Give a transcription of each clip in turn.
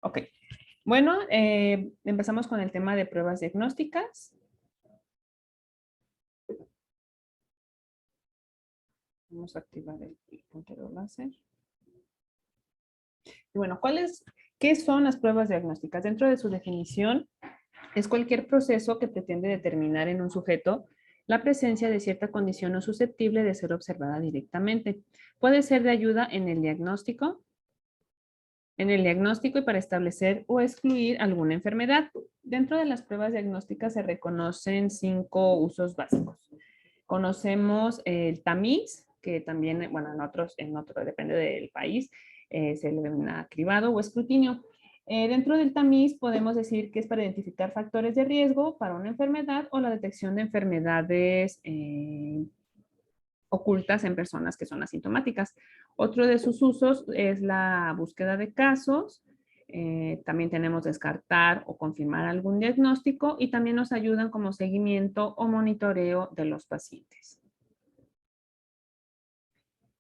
Ok. Bueno, empezamos con el tema de pruebas diagnósticas. Vamos a activar el puntero láser. Y bueno, ¿qué son las pruebas diagnósticas? Dentro de su definición, es cualquier proceso que pretende determinar en un sujeto la presencia de cierta condición no susceptible de ser observada directamente. Puede ser de ayuda en el diagnóstico y para establecer o excluir alguna enfermedad. Dentro de las pruebas diagnósticas se reconocen 5 usos básicos. Conocemos el tamiz, que también, bueno, en otro depende del país, se le denomina cribado o escrutinio. Dentro del tamiz podemos decir que es para identificar factores de riesgo para una enfermedad o la detección de enfermedades ocultas en personas que son asintomáticas. Otro de sus usos es la búsqueda de casos. También tenemos descartar o confirmar algún diagnóstico y también nos ayudan como seguimiento o monitoreo de los pacientes.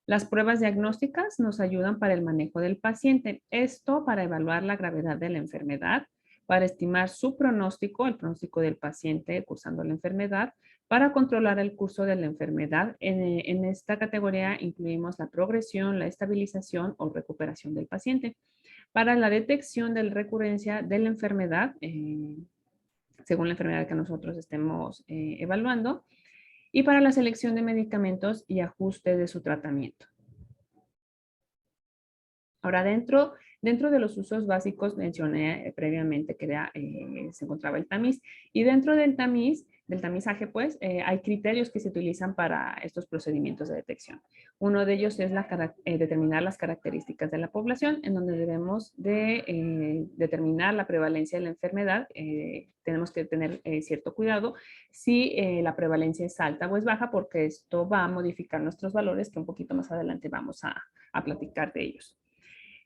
Las pruebas diagnósticas nos ayudan para el manejo del paciente. Esto para evaluar la gravedad de la enfermedad, para estimar su pronóstico, el pronóstico del paciente cursando la enfermedad, para controlar el curso de la enfermedad. En esta categoría incluimos la progresión, la estabilización o recuperación del paciente. Para la detección de la recurrencia de la enfermedad, según la enfermedad que nosotros estemos evaluando, y para la selección de medicamentos y ajuste de su tratamiento. Ahora, dentro de los usos básicos mencioné previamente que se encontraba el tamiz. Y dentro del tamizaje, pues, hay criterios que se utilizan para estos procedimientos de detección. Uno de ellos es determinar las características de la población, en donde debemos de determinar la prevalencia de la enfermedad. Tenemos que tener cierto cuidado si la prevalencia es alta o es baja, porque esto va a modificar nuestros valores, que un poquito más adelante vamos a platicar de ellos.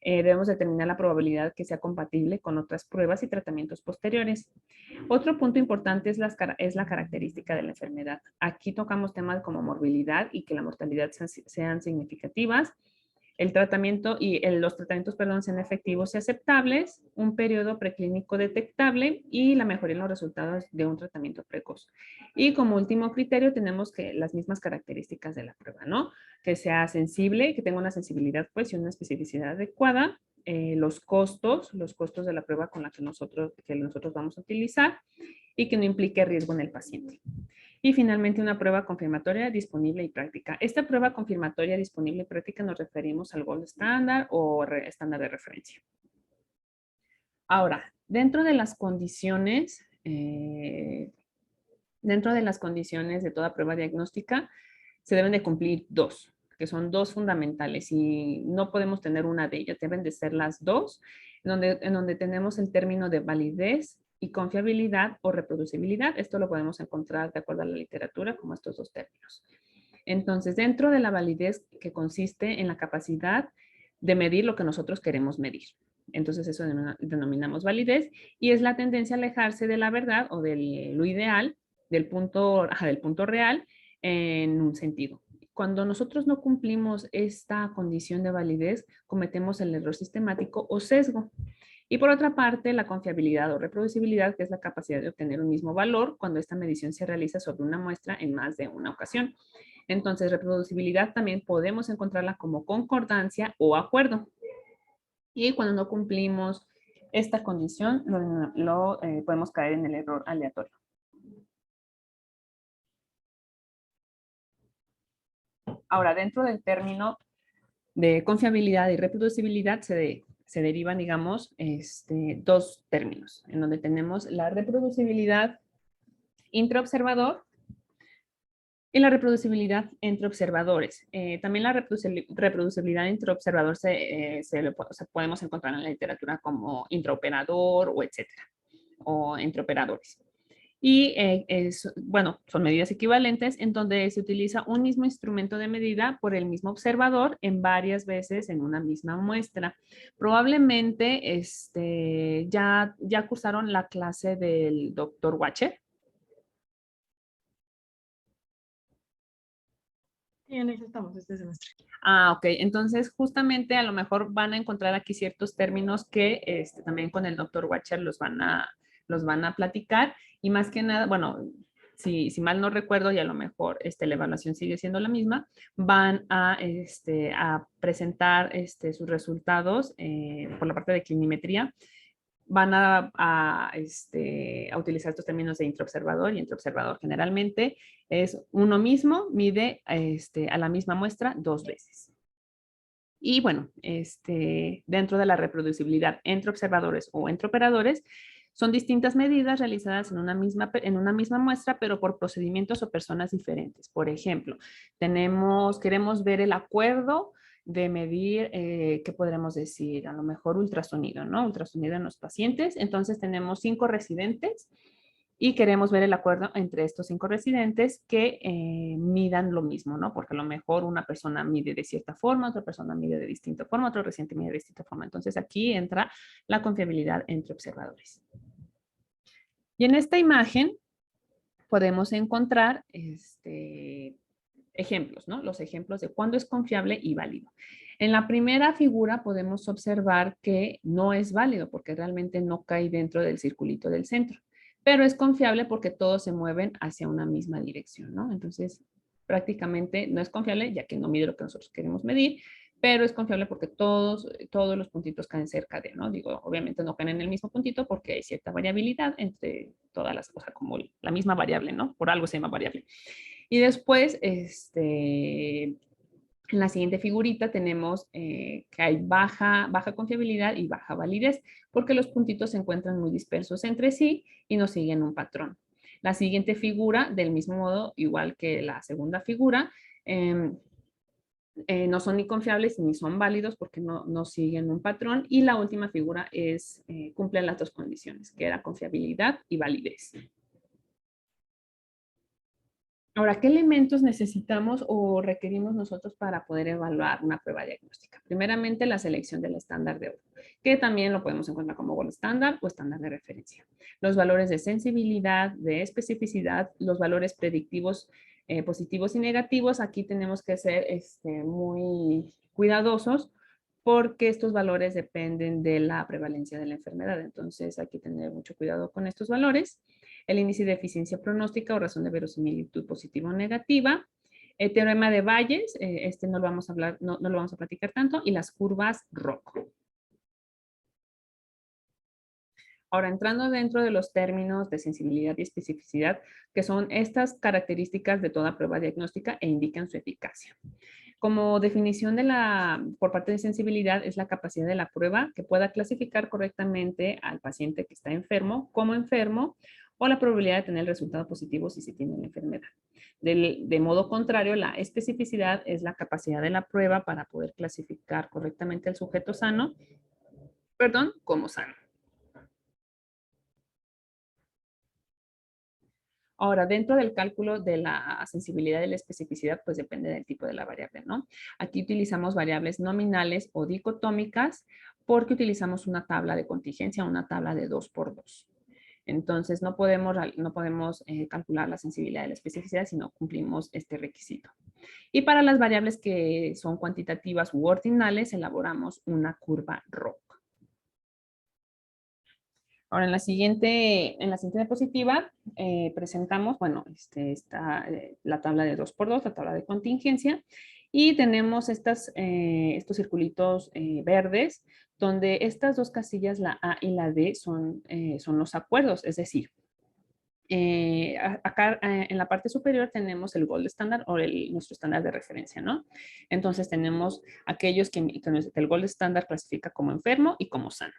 Debemos determinar la probabilidad que sea compatible con otras pruebas y tratamientos posteriores. Otro punto importante es la característica de la enfermedad. Aquí tocamos temas como morbilidad y que la mortalidad sean significativas. El tratamiento y los tratamientos, perdón, sean efectivos y aceptables, un periodo preclínico detectable y la mejoría en los resultados de un tratamiento precoz. Y como último criterio tenemos que las mismas características de la prueba, ¿no? Que sea sensible, que tenga una sensibilidad pues y una especificidad adecuada, los costos de la prueba con la que nosotros vamos a utilizar y que no implique riesgo en el paciente. Y finalmente una prueba confirmatoria disponible y práctica. Esta prueba confirmatoria disponible y práctica nos referimos al gold estándar o estándar de referencia. Ahora, dentro de las condiciones de toda prueba diagnóstica, se deben de cumplir dos, que son dos fundamentales y no podemos tener una de ellas, deben de ser las dos, en donde tenemos el término de validez y confiabilidad o reproducibilidad. Esto lo podemos encontrar de acuerdo a la literatura como estos dos términos. Entonces, dentro de la validez que consiste en la capacidad de medir lo que nosotros queremos medir. Entonces, eso denominamos validez y es la tendencia a alejarse de la verdad o de lo ideal, del punto real en un sentido. Cuando nosotros no cumplimos esta condición de validez, cometemos el error sistemático o sesgo. Y por otra parte, la confiabilidad o reproducibilidad, que es la capacidad de obtener un mismo valor cuando esta medición se realiza sobre una muestra en más de una ocasión. Entonces, reproducibilidad también podemos encontrarla como concordancia o acuerdo. Y cuando no cumplimos esta condición, podemos caer en el error aleatorio. Ahora, dentro del término de confiabilidad y reproducibilidad se derivan, digamos, dos términos, en donde tenemos la reproducibilidad intraobservador y la reproducibilidad entre observadores. También la reproducibilidad entre observador podemos encontrar en la literatura como intraoperador o etcétera, o entre operadores. Y bueno, son medidas equivalentes en donde se utiliza un mismo instrumento de medida por el mismo observador en varias veces en una misma muestra. Probablemente ya cursaron la clase del doctor Watcher. Y en eso estamos este semestre. Ah, ok. Entonces, justamente a lo mejor van a encontrar aquí ciertos términos que también con el doctor Watcher los van a platicar. Y más que nada, bueno, si mal no recuerdo, y a lo mejor la evaluación sigue siendo la misma, van a presentar sus resultados por la parte de clinimetría. Van a utilizar estos términos de intraobservador y intraobservador. Generalmente es uno mismo, mide a la misma muestra 2 veces. Y bueno, dentro de la reproducibilidad entre observadores o entre operadores, son distintas medidas realizadas en una misma muestra, pero por procedimientos o personas diferentes. Por ejemplo, queremos ver el acuerdo de medir, ¿qué podremos decir? A lo mejor ultrasonido, ¿no? Ultrasonido en los pacientes. Entonces tenemos 5 residentes y queremos ver el acuerdo entre estos 5 residentes que midan lo mismo, ¿no? Porque a lo mejor una persona mide de cierta forma, otra persona mide de distinta forma, otro residente mide de distinta forma. Entonces aquí entra la confiabilidad entre observadores. Y en esta imagen podemos encontrar ejemplos, ¿no? Los ejemplos de cuándo es confiable y válido. En la primera figura podemos observar que no es válido porque realmente no cae dentro del circulito del centro, pero es confiable porque todos se mueven hacia una misma dirección, ¿no? Entonces, prácticamente no es confiable ya que no mide lo que nosotros queremos medir, pero es confiable porque todos los puntitos caen cerca de, ¿no? Digo, obviamente no caen en el mismo puntito porque hay cierta variabilidad entre todas las cosas, como la misma variable, ¿no? Por algo se llama variable. Y después, en la siguiente figurita tenemos que hay baja confiabilidad y baja validez, porque los puntitos se encuentran muy dispersos entre sí y no siguen un patrón. La siguiente figura, del mismo modo, igual que la segunda figura, no son ni confiables ni son válidos porque no siguen un patrón. Y la última figura cumple las dos condiciones, que era confiabilidad y validez. Ahora, ¿qué elementos necesitamos o requerimos nosotros para poder evaluar una prueba diagnóstica? Primeramente, la selección del estándar de oro, que también lo podemos encontrar como gold estándar o estándar de referencia. Los valores de sensibilidad, de especificidad, los valores predictivos positivos y negativos. Aquí tenemos que ser muy cuidadosos porque estos valores dependen de la prevalencia de la enfermedad. Entonces, hay que tener mucho cuidado con estos valores. El índice de eficiencia pronóstica o razón de verosimilitud positiva o negativa. El teorema de Bayes, no lo vamos a hablar, no lo vamos a platicar tanto, y las curvas ROC. Ahora, entrando dentro de los términos de sensibilidad y especificidad, que son estas características de toda prueba diagnóstica e indican su eficacia. Como definición por parte de sensibilidad es la capacidad de la prueba que pueda clasificar correctamente al paciente que está enfermo como enfermo o la probabilidad de tener el resultado positivo si se tiene la enfermedad. De modo contrario, la especificidad es la capacidad de la prueba para poder clasificar correctamente al sujeto sano, como sano. Ahora, dentro del cálculo de la sensibilidad y la especificidad, pues depende del tipo de la variable, ¿no? Aquí utilizamos variables nominales o dicotómicas porque utilizamos una tabla de contingencia, una tabla de 2×2. Entonces, no podemos calcular la sensibilidad y la especificidad si no cumplimos este requisito. Y para las variables que son cuantitativas u ordinales, elaboramos una curva ROC. Ahora, en la siguiente diapositiva presentamos, bueno, está la tabla de 2×2, la tabla de contingencia, y tenemos estos circulitos verdes, donde estas dos casillas, la A y la D, son los acuerdos, es decir, acá en la parte superior tenemos el gold estándar o nuestro estándar de referencia, ¿no? Entonces tenemos aquellos que el gold estándar clasifica como enfermo y como sano.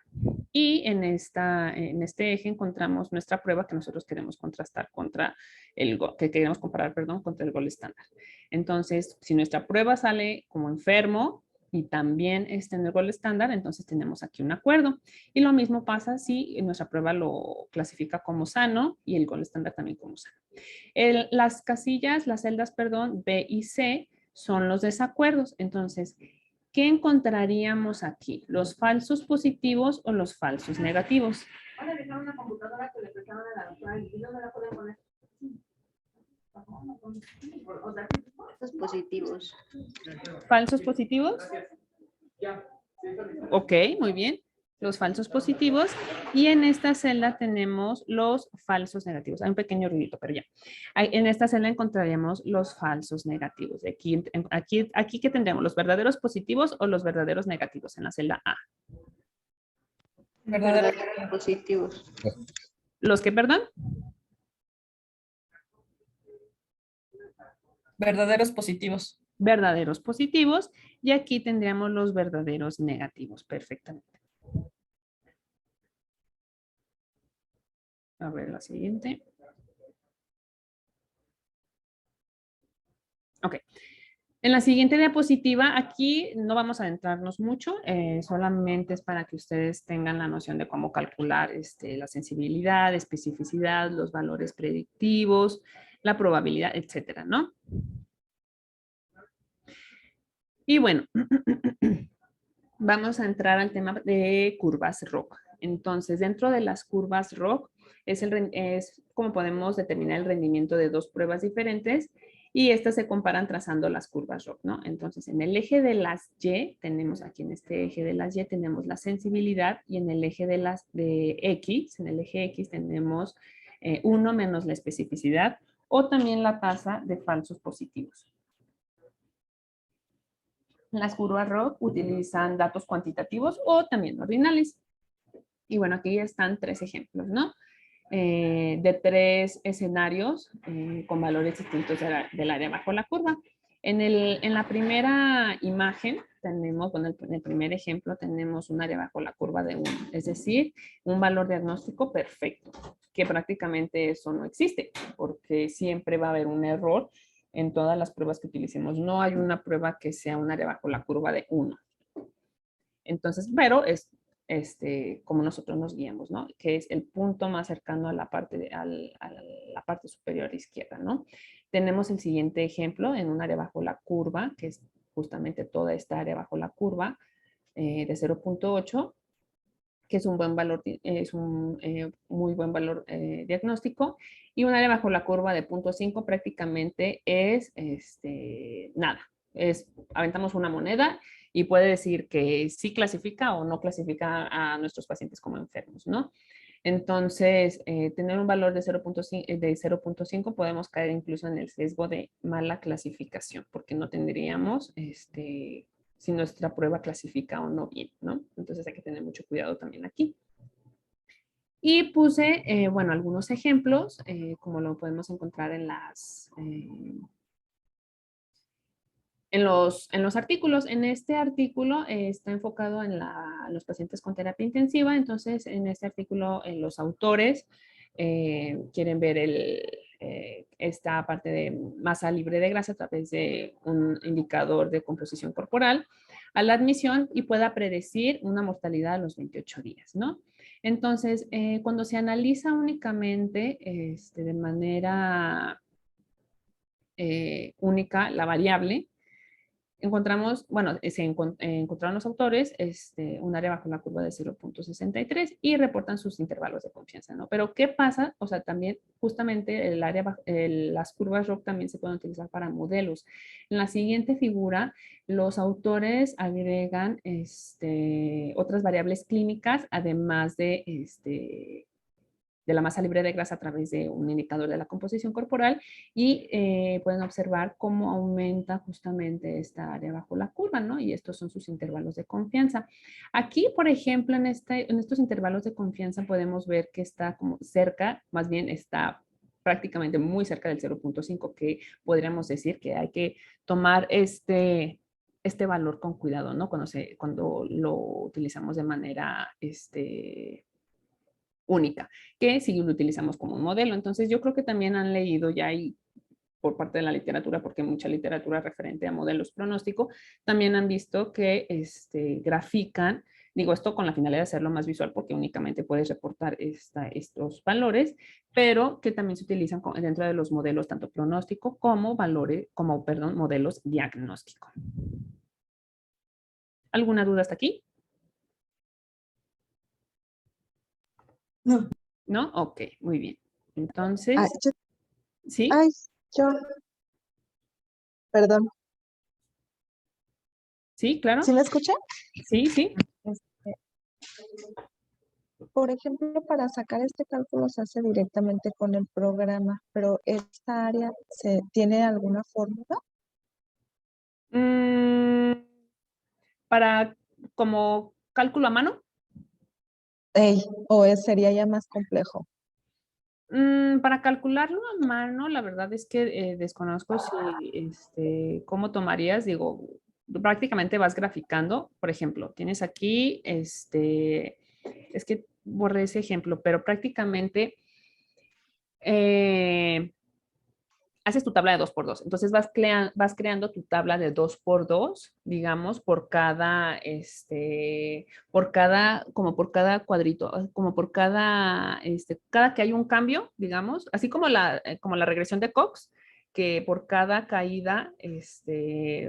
Y en este eje encontramos nuestra prueba que nosotros queremos contrastar contra que queremos comparar, contra el gold estándar. Entonces, si nuestra prueba sale como enfermo, y también en el gold estándar, entonces tenemos aquí un acuerdo. Y lo mismo pasa si nuestra prueba lo clasifica como sano y el gold estándar también como sano. Las celdas, B y C son los desacuerdos. Entonces, ¿qué encontraríamos aquí? ¿Los falsos positivos o los falsos negativos? Van a dejar una computadora que le prestaron a la doctora y no me la pueden poner. Los positivos. ¿Falsos positivos? Ok, muy bien. Los falsos positivos. Y en esta celda tenemos los falsos negativos. Hay un pequeño ruidito, pero ya. En esta celda encontraríamos los falsos negativos. Aquí ¿qué tendremos? ¿Los verdaderos positivos o los verdaderos negativos en la celda A? Verdaderos positivos. ¿Los que, perdón? Verdaderos positivos. Verdaderos positivos. Y aquí tendríamos los verdaderos negativos. Perfectamente. A ver la siguiente. Ok. En la siguiente diapositiva, aquí no vamos a adentrarnos mucho, solamente es para que ustedes tengan la noción de cómo calcular la sensibilidad, especificidad, los valores predictivos, la probabilidad, etcétera, ¿no? Y bueno, vamos a entrar al tema de curvas ROC. Entonces, dentro de las curvas ROC es como podemos determinar el rendimiento de dos pruebas diferentes y estas se comparan trazando las curvas ROC, ¿no? Entonces, en el eje de las Y, tenemos aquí en este eje de las Y, tenemos la sensibilidad y en el eje de X, en el eje X tenemos 1 menos la especificidad o también la tasa de falsos positivos. Las curvas ROC utilizan datos cuantitativos o también ordinales. Y bueno, aquí están 3 ejemplos, ¿no? De 3 escenarios con valores distintos del área bajo la curva. En la primera imagen tenemos, bueno, en el primer ejemplo tenemos un área bajo la curva de 1, es decir, un valor diagnóstico perfecto, que prácticamente eso no existe, porque siempre va a haber un error en todas las pruebas que utilicemos. No hay una prueba que sea un área bajo la curva de 1. Entonces, pero es como nosotros nos guiamos, ¿no? Que es el punto más cercano a la parte, a la parte superior izquierda, ¿no? Tenemos el siguiente ejemplo en un área bajo la curva, que es justamente toda esta área bajo la curva de 0.8, que es un buen valor, es un muy buen valor diagnóstico, y un área bajo la curva de 0.5 prácticamente es nada. Aventamos una moneda y puede decir que sí clasifica o no clasifica a nuestros pacientes como enfermos, ¿no? Entonces, tener un valor de 0.5 podemos caer incluso en el sesgo de mala clasificación, porque no tendríamos si nuestra prueba clasifica o no bien, ¿no? Entonces hay que tener mucho cuidado también aquí. Y puse, bueno, algunos ejemplos, como lo podemos encontrar en los artículos. En este artículo está enfocado en los pacientes con terapia intensiva. Entonces, en este artículo, los autores quieren ver esta parte de masa libre de grasa a través de un indicador de composición corporal a la admisión y pueda predecir una mortalidad a los 28 días, ¿no? Entonces, cuando se analiza únicamente de manera única la variable, encontramos, bueno, encontraron los autores un área bajo la curva de 0.63 y reportan sus intervalos de confianza, ¿no? Pero ¿qué pasa? O sea, también justamente las curvas ROC también se pueden utilizar para modelos. En la siguiente figura, los autores agregan otras variables clínicas, además de la masa libre de grasa a través de un indicador de la composición corporal y pueden observar cómo aumenta justamente esta área bajo la curva, ¿no? Y estos son sus intervalos de confianza. Aquí, por ejemplo, en estos intervalos de confianza podemos ver que está como cerca, más bien está prácticamente muy cerca del 0.5, que podríamos decir que hay que tomar este valor con cuidado, ¿no? Cuando lo utilizamos de manera única, que si lo utilizamos como un modelo. Entonces yo creo que también han leído ya y por parte de la literatura, porque mucha literatura referente a modelos pronóstico, también han visto que grafican, digo esto con la finalidad de hacerlo más visual, porque únicamente puedes reportar estos valores, pero que también se utilizan dentro de los modelos tanto pronóstico como modelos diagnóstico. ¿Alguna duda hasta aquí? No. ¿No? Ok, muy bien. Entonces, ¿sí? Ay, Yo, perdón, Sí, claro. ¿sí me escucha? Sí, sí. Este, por ejemplo, para sacar este cálculo se hace directamente con el programa, pero esta área ¿tiene alguna fórmula? Mm, para como cálculo a mano. Sería ya más complejo. Para calcularlo a mano, la verdad es que desconozco si, cómo tomarías, digo, prácticamente vas graficando, por ejemplo, tienes aquí, es que borré ese ejemplo, pero prácticamente eh, haces tu tabla de 2 por 2. Entonces vas creando tu tabla de 2 por 2, digamos, como por cada cuadrito, como por cada, cada que hay un cambio, digamos, así como la regresión de Cox, que por cada caída,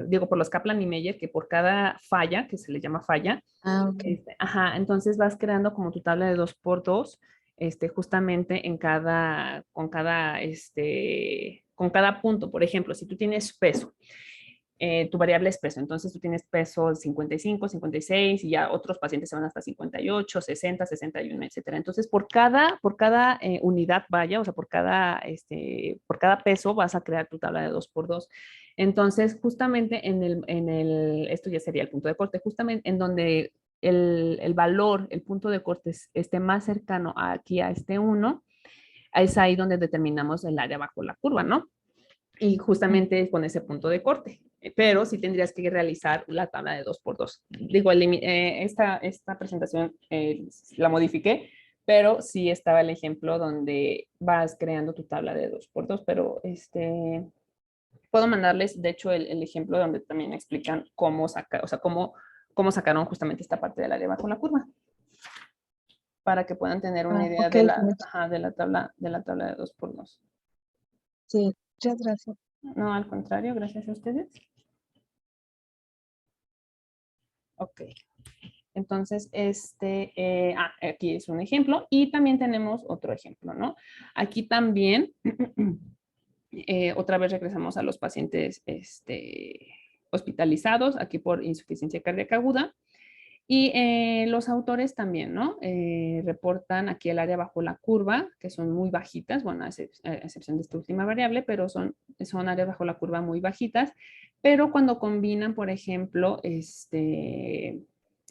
digo, por los Kaplan y Meyer, que por cada falla, que se le llama falla, Ah, ok. ajá, entonces vas creando como tu tabla de 2 por 2 justamente con cada punto. Por ejemplo, si tú tienes peso, tu variable es peso, entonces tú tienes peso 55, 56 y ya otros pacientes se van hasta 58, 60, 61, etcétera. Entonces, por cada unidad vaya, o sea, por cada peso vas a crear tu tabla de 2 por 2. Entonces, justamente esto ya sería el punto de corte, justamente en donde el valor, el punto de corte esté más cercano aquí a este 1, es ahí donde determinamos el área bajo la curva, ¿no? Y justamente con ese punto de corte. Pero sí tendrías que realizar la tabla de 2 por 2. Digo, esta presentación la modifiqué, pero sí estaba el ejemplo donde vas creando tu tabla de 2 por 2, pero puedo mandarles, de hecho, el ejemplo donde también explican cómo sacar, o sea, cómo sacaron justamente esta parte del área bajo la curva, para que puedan tener una Ah, idea ok, de ajá, de la tabla de 2 por 2. sí, muchas gracias. No, al contrario, gracias a ustedes. Ok. Entonces, aquí es un ejemplo y también tenemos otro ejemplo, ¿no? Aquí también, otra vez regresamos a los pacientes hospitalizados, aquí por insuficiencia cardíaca aguda. Y los autores también, ¿no? Reportan aquí el área bajo la curva, que son muy bajitas, bueno, a excepción de esta última variable, pero son áreas bajo la curva muy bajitas, pero cuando combinan, por ejemplo,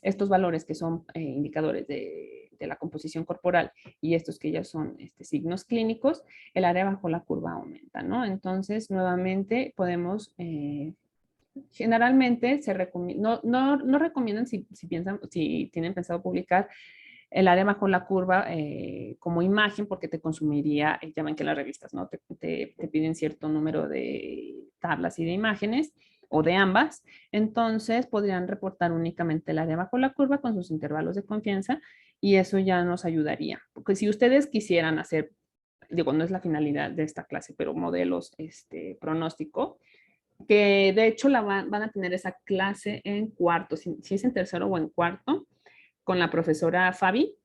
estos valores que son indicadores de la composición corporal y estos que ya son signos clínicos, el área bajo la curva aumenta, ¿no? Entonces, nuevamente podemos generalmente no recomiendan si tienen pensado publicar el área bajo la curva como imagen porque te consumiría, ya ven que las revistas, ¿no? Te piden cierto número de tablas y de imágenes o de ambas, entonces podrían reportar únicamente el área bajo la curva con sus intervalos de confianza y eso ya nos ayudaría. Porque si ustedes quisieran hacer, digo, no es la finalidad de esta clase, pero modelos pronóstico, que de hecho van a tener esa clase en cuarto, si es en tercero o en cuarto, con la profesora Fabi.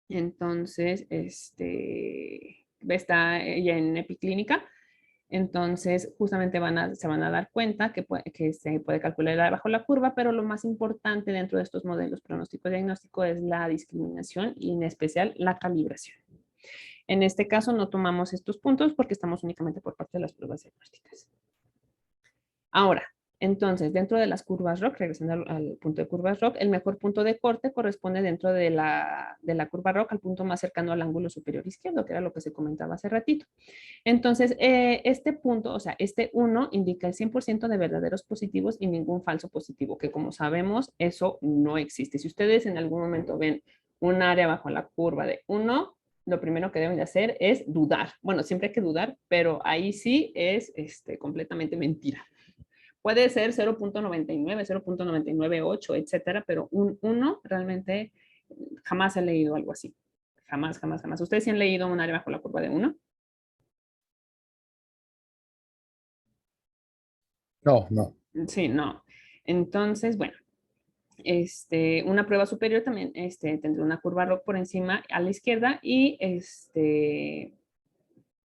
Entonces, está ella en Epiclínica. Entonces, justamente se van a dar cuenta que se puede calcular bajo la curva, pero lo más importante dentro de estos modelos pronóstico-diagnóstico es la discriminación y en especial la calibración. En este caso no tomamos estos puntos porque estamos únicamente por parte de las pruebas diagnósticas. Ahora, entonces, dentro de las curvas ROC, regresando al punto de curvas ROC, el mejor punto de corte corresponde dentro de la curva ROC al punto más cercano al ángulo superior izquierdo, que era lo que se comentaba hace ratito. Entonces, este punto, o sea, este 1 indica el 100% de verdaderos positivos y ningún falso positivo, que como sabemos, eso no existe. Si ustedes en algún momento ven un área bajo la curva de 1, lo primero que deben de hacer es dudar. Bueno, siempre hay que dudar, pero ahí sí es completamente mentira. Puede ser 0.99, 0.998, etcétera, pero un 1 realmente jamás he leído algo así. Jamás, jamás, jamás. ¿Ustedes sí han leído un área bajo la curva de 1? No, no. Sí, no. Entonces, bueno, una prueba superior también tendrá una curva ROC por encima a la izquierda y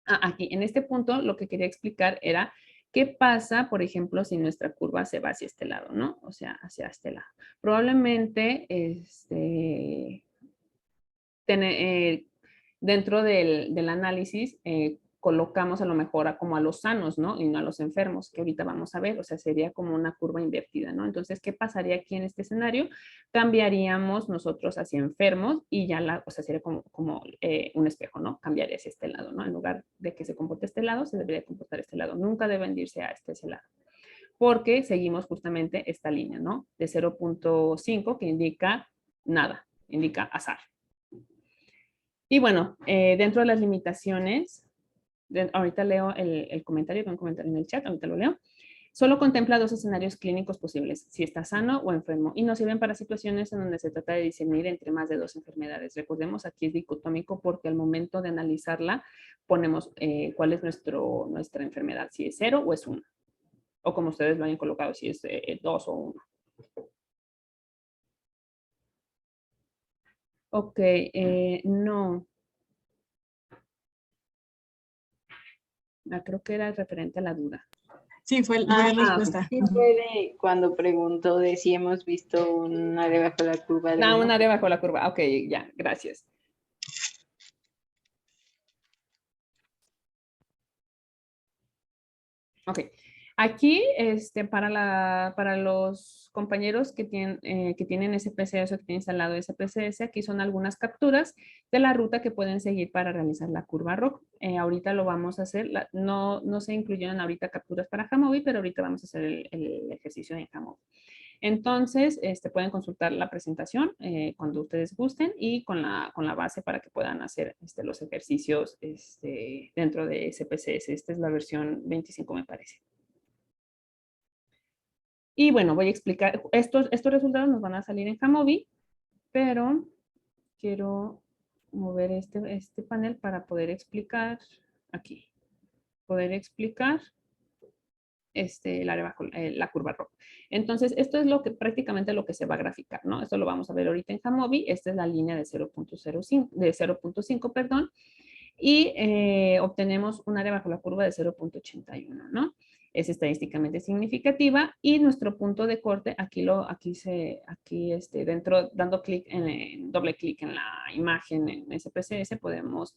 Aquí, en este punto, lo que quería explicar era qué pasa, por ejemplo, si nuestra curva se va hacia este lado, ¿no? O sea, hacia este lado. Probablemente, dentro del análisis, colocamos a lo mejor como a los sanos, ¿no? Y no a los enfermos, que ahorita vamos a ver, o sea, sería como una curva invertida, ¿no? Entonces, ¿qué pasaría aquí en este escenario? Cambiaríamos nosotros hacia enfermos y ya o sea, sería como un espejo, ¿no? Cambiaría hacia este lado, ¿no? En lugar de que se comporte este lado, se debería comportar este lado. Nunca deben irse a ese lado, porque seguimos justamente esta línea, ¿no? De 0.5 que indica nada, indica azar. Y bueno, dentro de las limitaciones, ahorita leo el comentario, un comentario en el chat, ahorita lo leo. Solo contempla dos escenarios clínicos posibles, si está sano o enfermo, y no sirven para situaciones en donde se trata de discernir entre más de dos enfermedades. Recordemos, aquí es dicotómico porque al momento de analizarla ponemos cuál es nuestra enfermedad, si es 0 o es 1, o como ustedes lo hayan colocado, si es 2 o 1. Ok, no. Creo que era referente a la duda. Sí, fue la respuesta. Sí, fue cuando preguntó de si hemos visto un área bajo la curva. Un área bajo la curva. Ok, ya, gracias. Ok. Aquí, para los compañeros que tienen SPSS o que tienen instalado SPSS, aquí son algunas capturas de la ruta que pueden seguir para realizar la curva ROC. Ahorita lo vamos a hacer, no se incluyeron ahorita capturas para Jamovi, pero ahorita vamos a hacer el ejercicio en Jamovi. Entonces, pueden consultar la presentación cuando ustedes gusten y con la base para que puedan hacer los ejercicios dentro de SPSS. Esta es la versión 25, me parece. Y bueno, voy a explicar, estos resultados nos van a salir en Jamovi, pero quiero mover este panel para poder explicar aquí, el área bajo la curva ROC. Entonces, esto es prácticamente lo que se va a graficar, ¿no? Esto lo vamos a ver ahorita en Jamovi. Esta es la línea de 0.5, perdón, y obtenemos un área bajo la curva de 0.81, ¿no? Es estadísticamente significativa y nuestro punto de corte, dentro, dando doble clic en la imagen en SPSS, podemos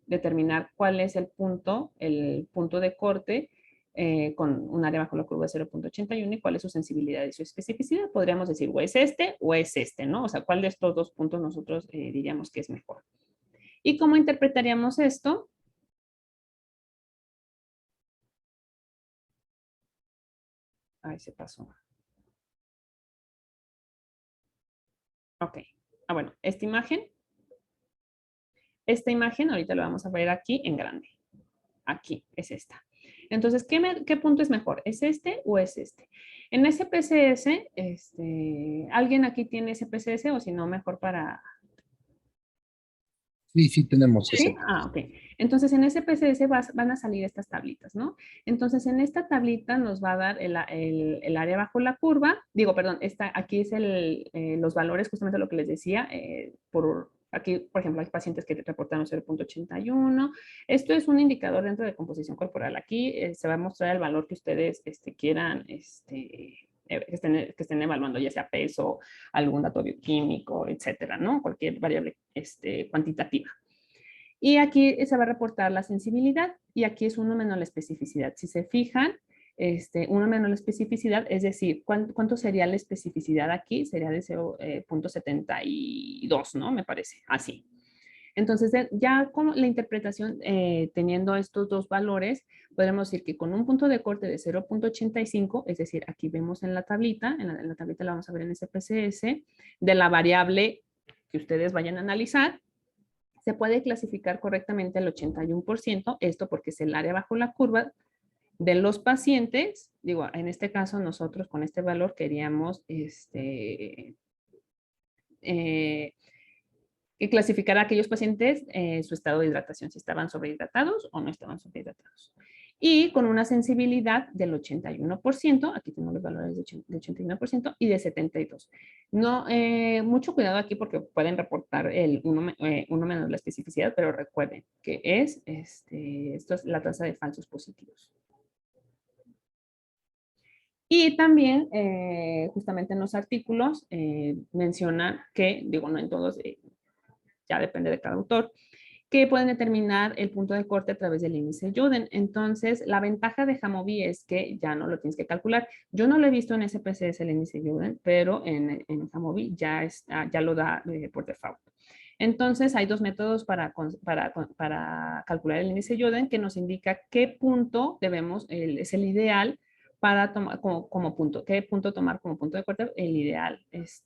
determinar cuál es el punto de corte con un área bajo la curva de 0.81 y cuál es su sensibilidad y su especificidad. Podríamos decir o es este, ¿no? O sea, cuál de estos dos puntos nosotros diríamos que es mejor. ¿Y cómo interpretaríamos esto? Ay, se pasó. Ok. Bueno, esta imagen ahorita lo vamos a ver aquí en grande. Aquí es esta. Entonces, ¿qué punto es mejor? ¿Es este o es este? En SPSS, ¿alguien aquí tiene SPSS o si no, mejor para... Sí, tenemos ¿Sí? ese. Ok. Entonces, en SPSS van a salir estas tablitas, ¿no? Entonces, en esta tablita nos va a dar el área bajo la curva. Digo, perdón, aquí es los valores, justamente lo que les decía. Aquí, por ejemplo, hay pacientes que reportaron 0.81. Esto es un indicador dentro de composición corporal. Aquí se va a mostrar el valor que ustedes quieran que estén evaluando, ya sea peso, algún dato bioquímico, etcétera, ¿no? Cualquier variable cuantitativa. Y aquí se va a reportar la sensibilidad y aquí es 1 menos la especificidad. Si se fijan, 1 menos la especificidad, es decir, ¿cuánto sería la especificidad aquí? Sería de 0.72, ¿no? Me parece, así. Entonces, ya con la interpretación, teniendo estos dos valores, podremos decir que con un punto de corte de 0.85, es decir, aquí vemos en la tablita, en la tablita la vamos a ver en SPSS, de la variable que ustedes vayan a analizar, se puede clasificar correctamente el 81%, esto porque es el área bajo la curva de los pacientes. Digo, en este caso nosotros con este valor queríamos clasificar a aquellos pacientes su estado de hidratación, si estaban sobrehidratados o no estaban sobrehidratados. y con una sensibilidad del 81%, aquí tenemos los valores de 81% y de 72%. No, mucho cuidado aquí porque pueden reportar el 1 menos la especificidad, pero recuerden que esto es la tasa de falsos positivos. Y también, justamente en los artículos, menciona que, digo, no en todos, ya depende de cada autor, que pueden determinar el punto de corte a través del índice Juden. Entonces, la ventaja de Jamovi es que ya no lo tienes que calcular. Yo no lo he visto en SPSS el índice Juden, pero en Jamovi ya lo da por default. Entonces, hay dos métodos para calcular el índice Juden que nos indica qué punto es el ideal para tomar como punto, qué punto tomar como punto de corte, el ideal, pues.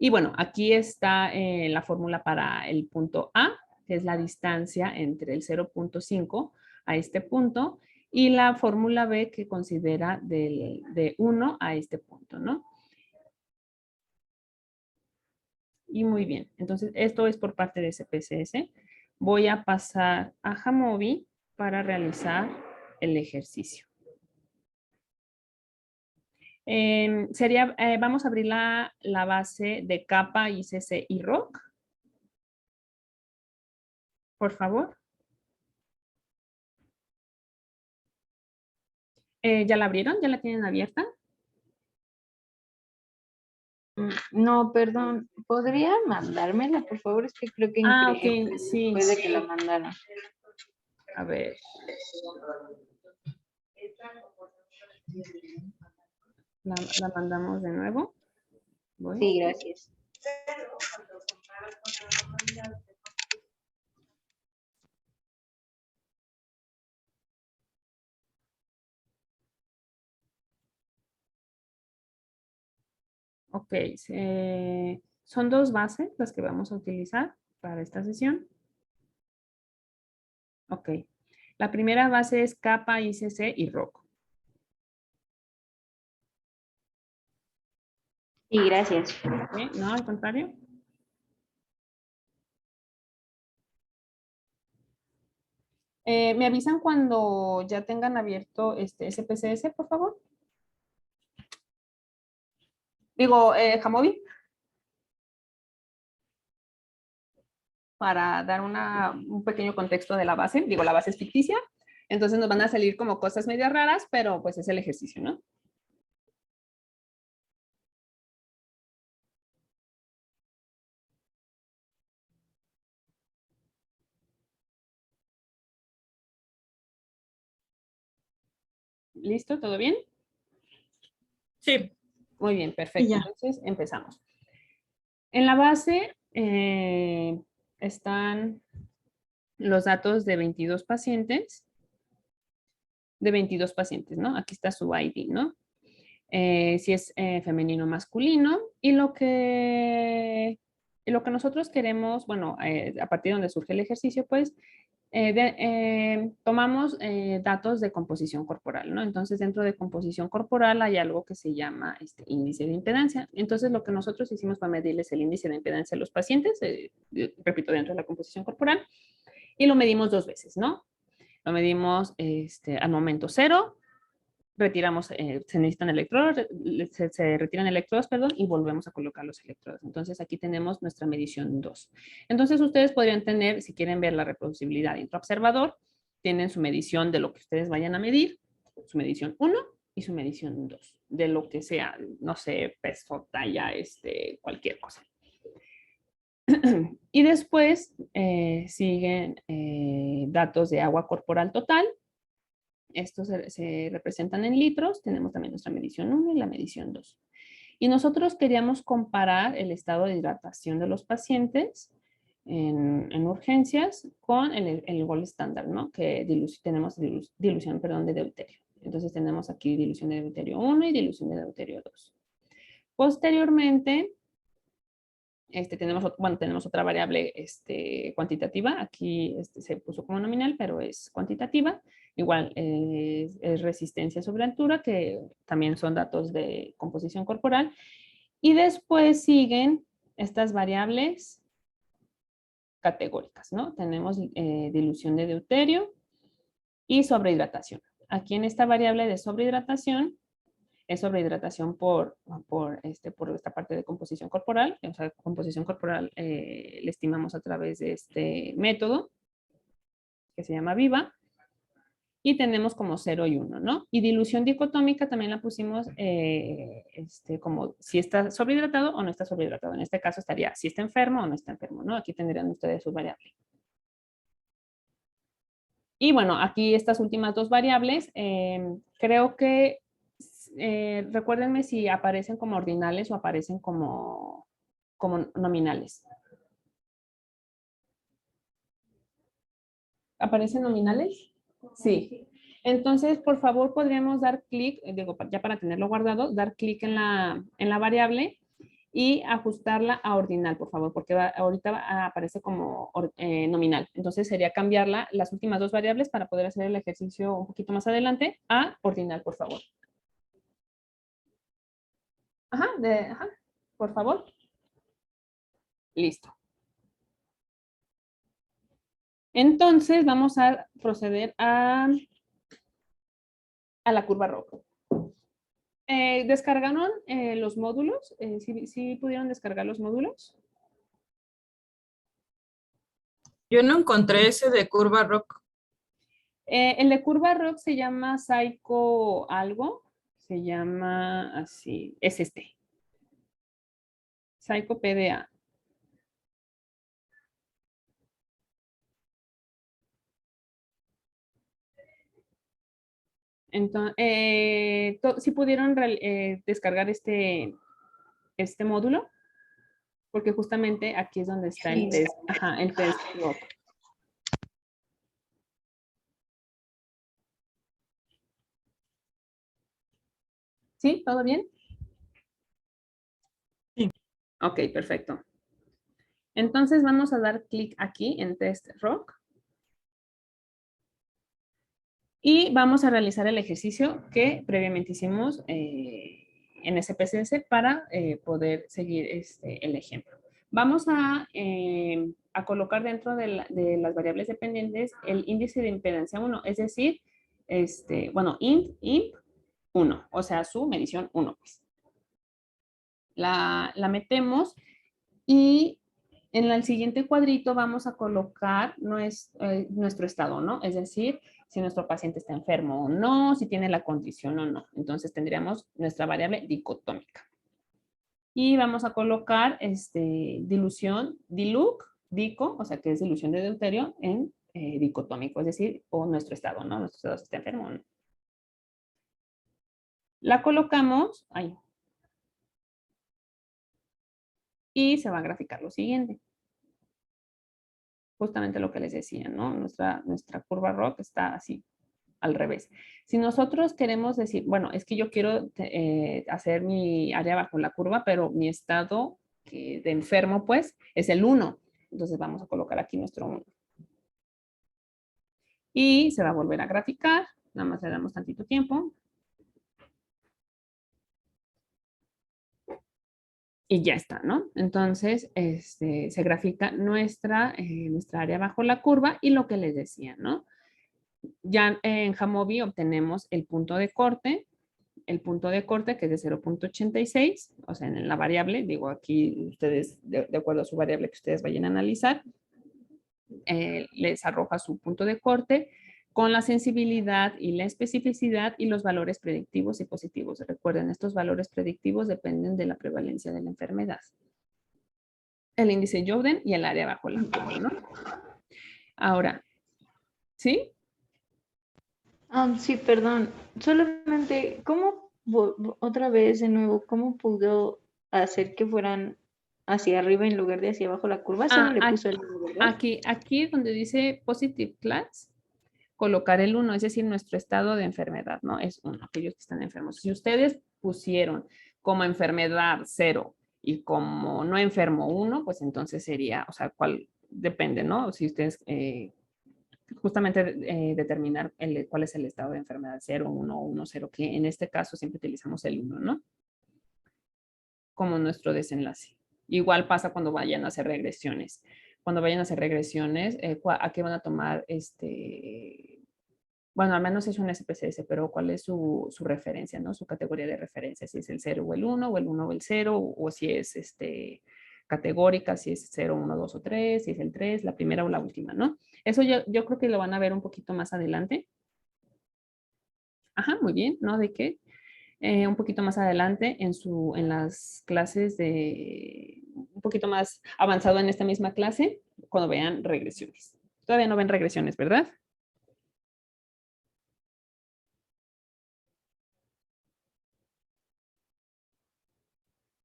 Y bueno, aquí está la fórmula para el punto A, que es la distancia entre el 0.5 a este punto, y la fórmula B que considera de 1 a este punto, ¿no? Y muy bien, entonces esto es por parte de SPSS. Voy a pasar a Jamovi para realizar el ejercicio. Vamos a abrir la base de capa, ICC y ROC. Por favor. ¿Ya la abrieron? ¿Ya la tienen abierta? No, perdón. ¿Podría mandármela, por favor? Es que creo que Ok, sí. puede que la mandaron. A ver. La mandamos de nuevo. ¿Voy? Sí, gracias. Ok, son dos bases las que vamos a utilizar para esta sesión. Ok, la primera base es capa, ICC y ROC. Sí, gracias. ¿Okay? No, al contrario. ¿Me avisan cuando ya tengan abierto SPSS, por favor? Digo, Jamovi. Para dar un pequeño contexto de la base. Digo, la base es ficticia, entonces nos van a salir como cosas medio raras, pero pues es el ejercicio, ¿no? ¿Listo? ¿Todo bien? Sí. Muy bien, perfecto. Y ya. Entonces, empezamos. En la base están los datos de 22 pacientes. ¿No? Aquí está su ID, ¿no? Si es femenino o masculino. Y lo que nosotros queremos, bueno, a partir de donde surge el ejercicio, pues, tomamos datos de composición corporal, ¿no? Entonces, dentro de composición corporal hay algo que se llama índice de impedancia. Entonces, lo que nosotros hicimos fue medirles el índice de impedancia a los pacientes, repito, dentro de la composición corporal, y lo medimos 2 veces, ¿no? Lo medimos al momento 0, retiramos, se necesitan electrodos, se retiran electrodos, perdón, y volvemos a colocar los electrodos. Entonces, aquí tenemos nuestra medición 2. Entonces, ustedes podrían tener, si quieren ver la reproducibilidad intraobservador, tienen su medición de lo que ustedes vayan a medir, su medición 1 y su medición 2, de lo que sea, no sé, peso, talla, cualquier cosa. Y después siguen datos de agua corporal total. Estos se representan en litros. Tenemos también nuestra medición 1 y la medición 2. Y nosotros queríamos comparar el estado de hidratación de los pacientes en urgencias con el gol estándar, ¿no? Que tenemos dilución, perdón, de deuterio. Entonces tenemos aquí dilución de deuterio 1 y dilución de deuterio 2. Posteriormente, tenemos otra variable cuantitativa. Aquí se puso como nominal, pero es cuantitativa. Igual es resistencia sobre altura, que también son datos de composición corporal. Y después siguen estas variables categóricas, ¿no? Tenemos dilución de deuterio y sobrehidratación. Aquí en esta variable de sobrehidratación, es sobrehidratación por esta parte de composición corporal. O sea, composición corporal le estimamos a través de este método que se llama VIVA. Y tenemos como 0 y 1, ¿no? Y dilución dicotómica también la pusimos como si está sobrehidratado o no está sobrehidratado. En este caso estaría si está enfermo o no está enfermo, ¿no? Aquí tendrían ustedes su variable. Y bueno, aquí estas últimas dos variables, creo que, recuérdenme si aparecen como ordinales o aparecen como nominales. ¿Aparecen nominales? Sí. Entonces, por favor, podríamos dar clic, digo, ya para tenerlo guardado, dar clic en la variable y ajustarla a ordinal, por favor, porque ahorita aparece como nominal. Entonces, sería cambiarla, las últimas dos variables, para poder hacer el ejercicio un poquito más adelante, a ordinal, por favor. Ajá, por favor. Listo. Entonces, vamos a proceder a la curva roja. ¿Descargaron los módulos? ¿Sí pudieron descargar los módulos? Yo no encontré ese de curva rock. El de curva rock se llama Psycho algo. Se llama así. Es este. Psycho PDA. Entonces, ¿sí pudieron descargar este módulo? Porque justamente aquí es donde está el test. Ajá, el test rock. ¿Sí? ¿Todo bien? Sí. Ok, perfecto. Entonces vamos a dar clic aquí en Test Rock. Y vamos a realizar el ejercicio que previamente hicimos en SPSS para poder seguir el ejemplo. Vamos a colocar dentro de las variables dependientes el índice de impedancia 1, es decir, imp 1, o sea, su medición 1. Pues. La metemos y en el siguiente cuadrito vamos a colocar nuestro estado, ¿no? Es decir, si nuestro paciente está enfermo o no, si tiene la condición o no. Entonces tendríamos nuestra variable dicotómica. Y vamos a colocar dilución, dico, o sea que es dilución de deuterio en dicotómico, es decir, o nuestro estado, ¿no? Nuestro estado si está enfermo o no. La colocamos ahí. Y se va a graficar lo siguiente. Justamente lo que les decía, ¿no? Nuestra curva ROC está así, al revés. Si nosotros queremos decir, bueno, es que yo quiero hacer mi área bajo la curva, pero mi estado de enfermo, pues, es el 1. Entonces vamos a colocar aquí nuestro 1. Y se va a volver a graficar. Nada más le damos tantito tiempo. Y ya está, ¿no? Entonces, se grafica nuestra área bajo la curva y lo que les decía, ¿no? Ya en Jamovi obtenemos el punto de corte que es de 0.86, o sea, en la variable, digo aquí ustedes, de acuerdo a su variable que ustedes vayan a analizar, les arroja su punto de corte con la sensibilidad y la especificidad y los valores predictivos y positivos. Recuerden, estos valores predictivos dependen de la prevalencia de la enfermedad. El índice Jouden y el área bajo la curva, ¿no? Ahora, ¿sí? Sí, perdón. Solamente, ¿cómo, otra vez de nuevo, cómo pudo hacer que fueran hacia arriba en lugar de hacia abajo la curva? Solo le puso el 1, ¿verdad? Aquí donde dice Positive Class, colocar el 1, es decir, nuestro estado de enfermedad, ¿no? Es 1, aquellos que están enfermos. Si ustedes pusieron como enfermedad 0 y como no enfermo 1, pues entonces sería, o sea, cuál depende, ¿no? Si ustedes justamente determinar cuál es el estado de enfermedad 0, 1, 1, 0, que en este caso siempre utilizamos el 1, ¿no? Como nuestro desenlace. Igual pasa cuando vayan a hacer regresiones. cuando vayan a hacer regresiones, a qué van a tomar bueno, al menos es un SPSS, pero cuál es su referencia, ¿no? Su categoría de referencia, si es el 0 o el 1, o el 1 o el 0, o si es categórica, si es 0, 1, 2 o 3, si es el 3, la primera o la última, ¿no? Eso yo creo que lo van a ver un poquito más adelante. Ajá, muy bien, ¿no? ¿De qué? Un poquito más adelante en las clases un poquito más avanzado en esta misma clase, cuando vean regresiones. Todavía no ven regresiones, ¿verdad?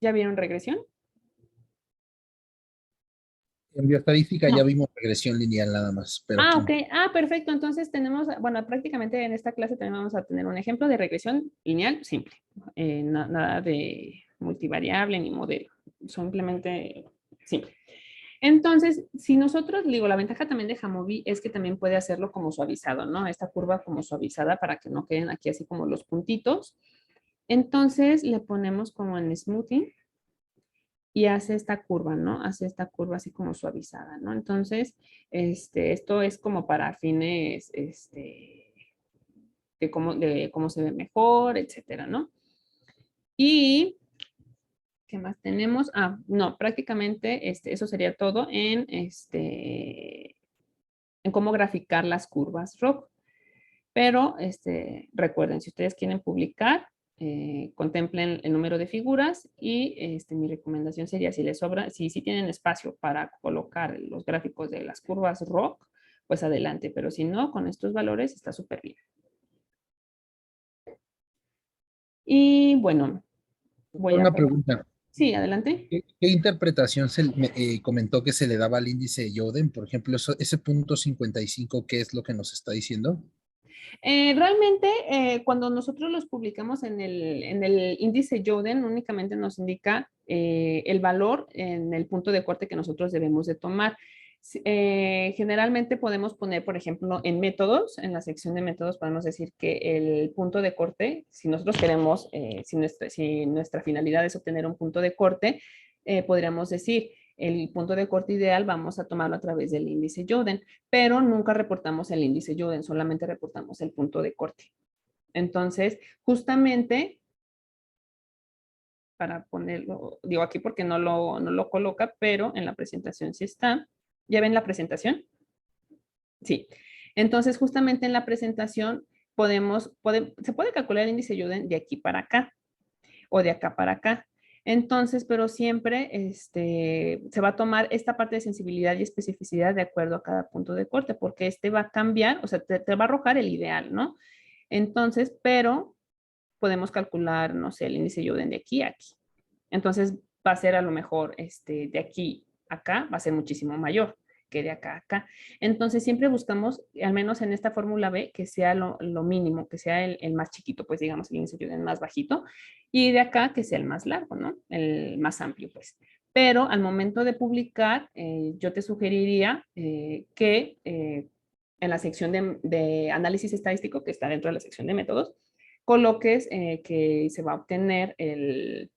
¿Ya vieron regresión? En bioestadística ya No. vimos regresión lineal nada más, pero Ah, aquí ok. Ah, perfecto. Entonces tenemos, bueno, prácticamente en esta clase también vamos a tener un ejemplo de regresión lineal simple. Nada de multivariable ni modelo. Simplemente simple. Entonces, si nosotros, digo, la ventaja también de Jamovi es que también puede hacerlo como suavizado, ¿no? Esta curva como suavizada para que no queden aquí así como los puntitos. Entonces, le ponemos como en smoothing y hace esta curva, ¿no? Hace esta curva así como suavizada, ¿no? Entonces, esto es como para fines, de cómo se ve mejor, etcétera, ¿no? Y, ¿qué más tenemos? Ah, no, prácticamente eso sería todo en cómo graficar las curvas ROC. Pero recuerden, si ustedes quieren publicar, contemplen el número de figuras y mi recomendación sería, si les sobra, si tienen espacio para colocar los gráficos de las curvas ROC, pues adelante, pero si no, con estos valores está súper bien. Y bueno, voy a... una pregunta. Sí, adelante. ¿Qué interpretación comentó que se le daba al índice de Yoden? Por ejemplo, ese punto 55, ¿qué es lo que nos está diciendo? Realmente, cuando nosotros los publicamos en el índice Yoden, únicamente nos indica el valor en el punto de corte que nosotros debemos de tomar. Generalmente podemos poner, por ejemplo, en métodos, en la sección de métodos podemos decir que el punto de corte, si nosotros queremos, si nuestra finalidad es obtener un punto de corte, podríamos decir el punto de corte ideal vamos a tomarlo a través del índice Yoden, pero nunca reportamos el índice Yoden, solamente reportamos el punto de corte. Entonces, justamente, para ponerlo, digo aquí porque no lo coloca, pero en la presentación sí está. ¿Ya ven la presentación? Sí. Entonces, justamente en la presentación se puede calcular el índice Yoden de aquí para acá o de acá para acá. Entonces, pero siempre se va a tomar esta parte de sensibilidad y especificidad de acuerdo a cada punto de corte, porque va a cambiar, o sea, te va a arrojar el ideal, ¿no? Entonces, pero podemos calcular, no sé, el índice Yoden de aquí a aquí. Entonces, va a ser a lo mejor de aquí a acá, va a ser muchísimo mayor que de acá a acá. Entonces, siempre buscamos, al menos en esta fórmula B, que sea lo mínimo, que sea el más chiquito, pues digamos, el índice Yoden más bajito, y de acá que sea el más largo, ¿no? El más amplio, pues. Pero al momento de publicar, yo te sugeriría que en la sección de análisis estadístico, que está dentro de la sección de métodos, coloques que se va a obtener el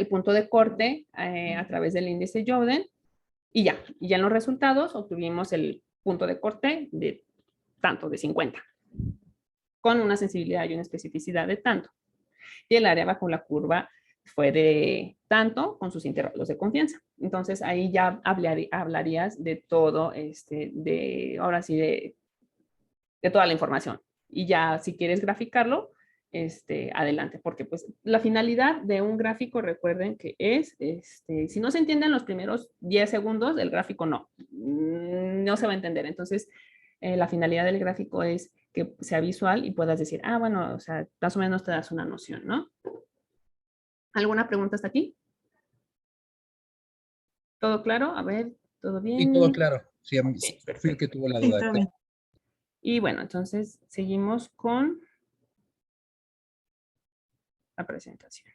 punto de corte a través del índice Yoden y ya en los resultados obtuvimos el punto de corte de tanto, de 50, con una sensibilidad y una especificidad de tanto. Y el área bajo la curva fue de tanto con sus intervalos de confianza. Entonces ahí ya hablarías de todo, ahora sí, de toda la información. Y ya si quieres graficarlo, adelante, porque pues la finalidad de un gráfico, recuerden que es, si no se entienden los primeros 10 segundos, el gráfico no se va a entender. Entonces, la finalidad del gráfico es que sea visual y puedas decir, ah, bueno, o sea, más o menos te das una noción, ¿no? ¿Alguna pregunta hasta aquí? ¿Todo claro? A ver, ¿todo bien? Y todo claro. Sí, Okay, fui el que tuvo la Sí, duda. está bien. Y bueno, entonces seguimos con la presentación.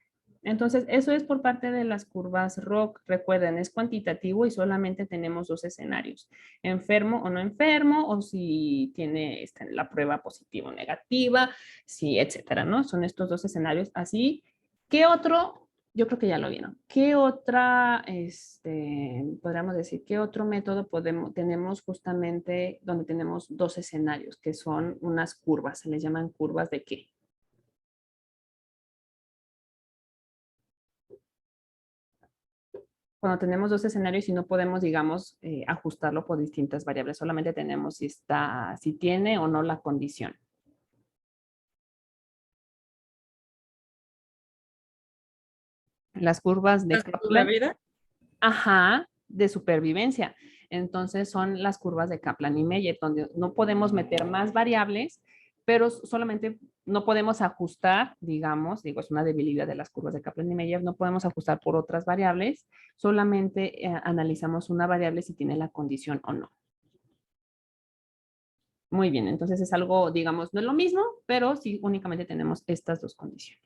Entonces, eso es por parte de las curvas ROC. Recuerden, es cuantitativo y solamente tenemos dos escenarios, enfermo o no enfermo, o si tiene la prueba positiva o negativa, sí, etcétera, ¿no? Son estos dos escenarios. Así, ¿qué otro yo creo que ya lo vieron. ¿Qué otra, podríamos decir, qué otro método tenemos justamente donde tenemos dos escenarios, que son unas curvas? ¿Se les llaman curvas de qué? Cuando tenemos dos escenarios y no podemos, digamos, ajustarlo por distintas variables, solamente tenemos si tiene o no la condición. Las curvas de ¿La Kaplan. vida? Ajá, de supervivencia. Entonces son las curvas de Kaplan y Meier, donde no podemos meter más variables, pero solamente no podemos ajustar, digamos, digo, es una debilidad de las curvas de Kaplan y Meier, no podemos ajustar por otras variables, solamente analizamos una variable si tiene la condición o no. Muy bien, entonces es algo, digamos, no es lo mismo, pero sí únicamente tenemos estas dos condiciones.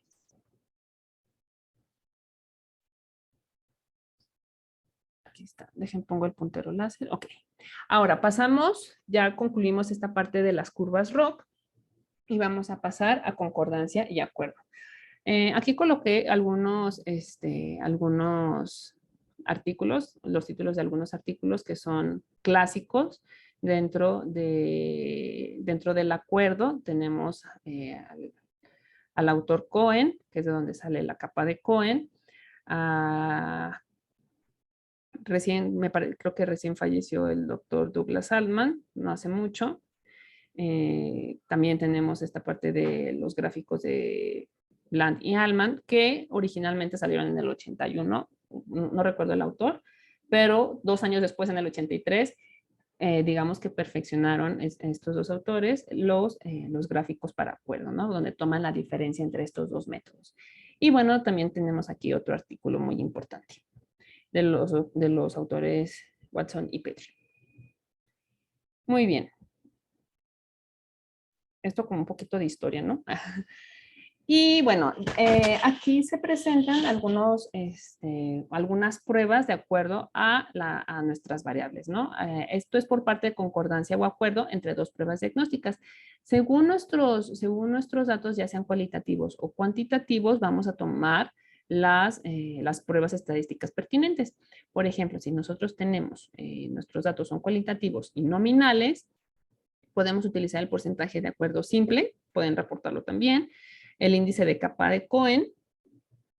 Aquí está, dejen pongo el puntero láser, ok. Ahora pasamos, ya concluimos esta parte de las curvas ROC y vamos a pasar a concordancia y acuerdo. Aquí coloqué algunos artículos, los títulos de algunos artículos que son clásicos dentro del acuerdo. Tenemos al autor Cohen, que es de donde sale la capa de Cohen. Creo que recién falleció el doctor Douglas Altman, no hace mucho. También tenemos esta parte de los gráficos de Bland y Altman, que originalmente salieron en el 81, no recuerdo el autor, pero 2 años después, en el 83, digamos que perfeccionaron estos dos autores los gráficos para acuerdo, ¿no? Donde toman la diferencia entre estos dos métodos. Y bueno, también tenemos aquí otro artículo muy importante de los autores Watson y Petrie. Muy bien. Esto como un poquito de historia, ¿no? Y bueno, aquí se presentan algunas pruebas de acuerdo a nuestras variables, ¿no? Esto es por parte de concordancia o acuerdo entre dos pruebas diagnósticas. Según nuestros datos, ya sean cualitativos o cuantitativos, vamos a tomar las pruebas estadísticas pertinentes. Por ejemplo, si nosotros tenemos, nuestros datos son cualitativos y nominales, podemos utilizar el porcentaje de acuerdo simple, pueden reportarlo también, el índice de capa de Cohen,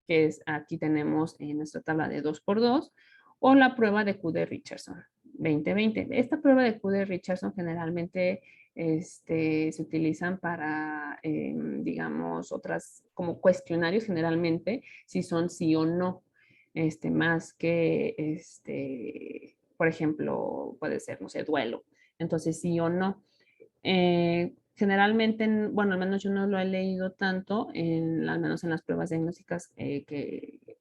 que es aquí tenemos en nuestra tabla de 2x2, o la prueba de Q de Richardson 2020. Esta prueba de Q de Richardson generalmente se utilizan para, digamos, otras como cuestionarios generalmente, si son sí o no, más que, por ejemplo, puede ser, no sé, duelo. Entonces, sí o no. Generalmente, bueno, al menos yo no lo he leído tanto, al menos en las pruebas diagnósticas que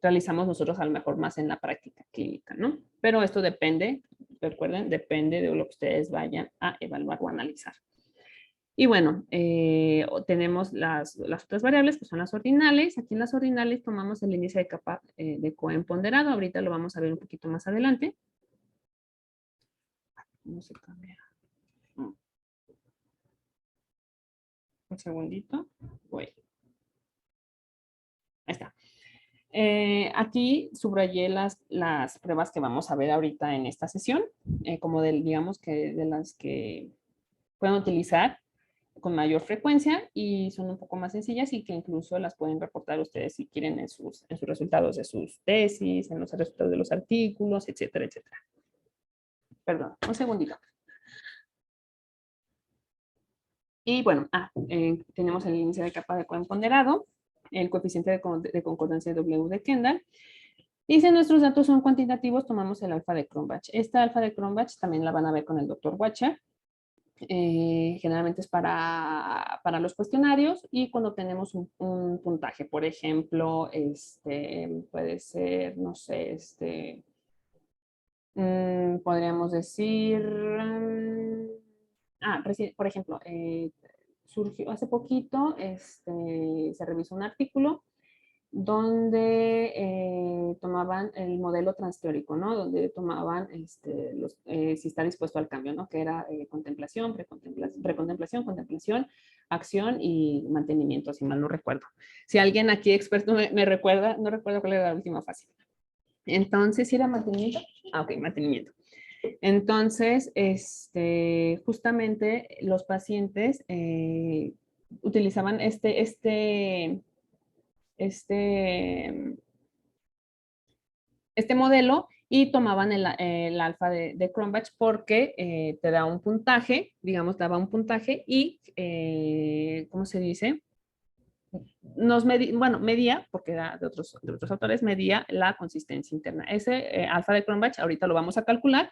realizamos nosotros, a lo mejor más en la práctica clínica, ¿no? Pero esto depende, recuerden, depende de lo que ustedes vayan a evaluar o analizar. Y bueno, tenemos las otras variables que son las ordinales. Aquí en las ordinales tomamos el índice de capa de Cohen ponderado. Ahorita lo vamos a ver un poquito más adelante. ¿Cómo se cambia? Un segundito. Voy. Ahí está. Aquí subrayé las pruebas que vamos a ver ahorita en esta sesión, como digamos que de las que pueden utilizar con mayor frecuencia y son un poco más sencillas y que incluso las pueden reportar ustedes si quieren en sus resultados de sus tesis, en los resultados de los artículos, etcétera, etcétera. Perdón, un segundito. Y bueno, tenemos el índice de capa de Cohen ponderado, el coeficiente de concordancia W de Kendall. Y si nuestros datos son cuantitativos, tomamos el alfa de Cronbach. Esta alfa de Cronbach también la van a ver con el doctor Watcher. Generalmente es para los cuestionarios y cuando tenemos un puntaje, por ejemplo, puede ser, no sé, podríamos decir, por ejemplo, surgió hace poquito, se revisó un artículo donde tomaban el modelo transteórico, ¿no? Donde tomaban si está dispuesto al cambio, ¿no? Que era contemplación, precontemplación, contemplación, acción y mantenimiento, si mal no recuerdo. Si alguien aquí experto me recuerda, no recuerdo cuál era la última fase. Entonces, ¿sí era mantenimiento? Ah, ok, mantenimiento. Entonces, justamente los pacientes utilizaban este modelo y tomaban el alfa de Cronbach porque te da un puntaje, digamos, daba un puntaje y, ¿cómo se dice? Medía, porque era de otros autores, medía la consistencia interna. Ese alfa de Cronbach, ahorita lo vamos a calcular,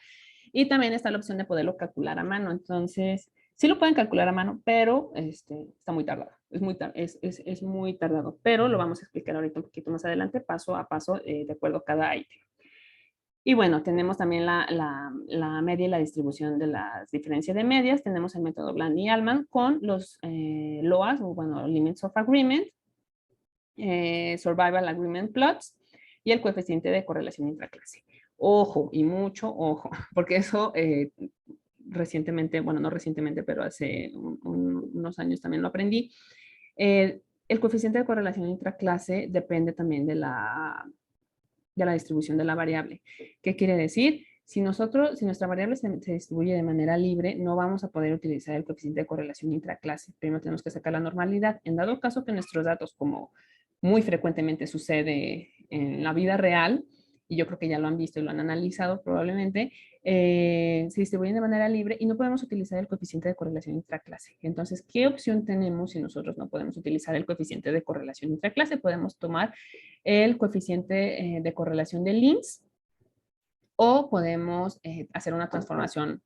y también está la opción de poderlo calcular a mano. Entonces, sí lo pueden calcular a mano, pero está muy tardado. Es muy tardado, pero lo vamos a explicar ahorita un poquito más adelante, paso a paso, de acuerdo a cada ítem. Y bueno, tenemos también la media y la distribución de las diferencias de medias. Tenemos el método Bland y Allman con los LOAs, o bueno, Limits of Agreement, Survival Agreement Plots y el coeficiente de correlación intraclase. Ojo, y mucho ojo, porque eso recientemente, bueno, no recientemente, pero hace unos años también lo aprendí. El coeficiente de correlación intraclase depende también de la distribución de la variable. ¿Qué quiere decir? Si nuestra variable se distribuye de manera libre, no vamos a poder utilizar el coeficiente de correlación intraclase. Primero tenemos que sacar la normalidad. En dado caso que nuestros datos, como muy frecuentemente sucede en la vida real, y yo creo que ya lo han visto y lo han analizado probablemente, se distribuyen de manera libre y no podemos utilizar el coeficiente de correlación intraclase. Entonces, ¿qué opción tenemos si nosotros no podemos utilizar el coeficiente de correlación intraclase? Podemos tomar el coeficiente de correlación de Linz o podemos hacer una transformación.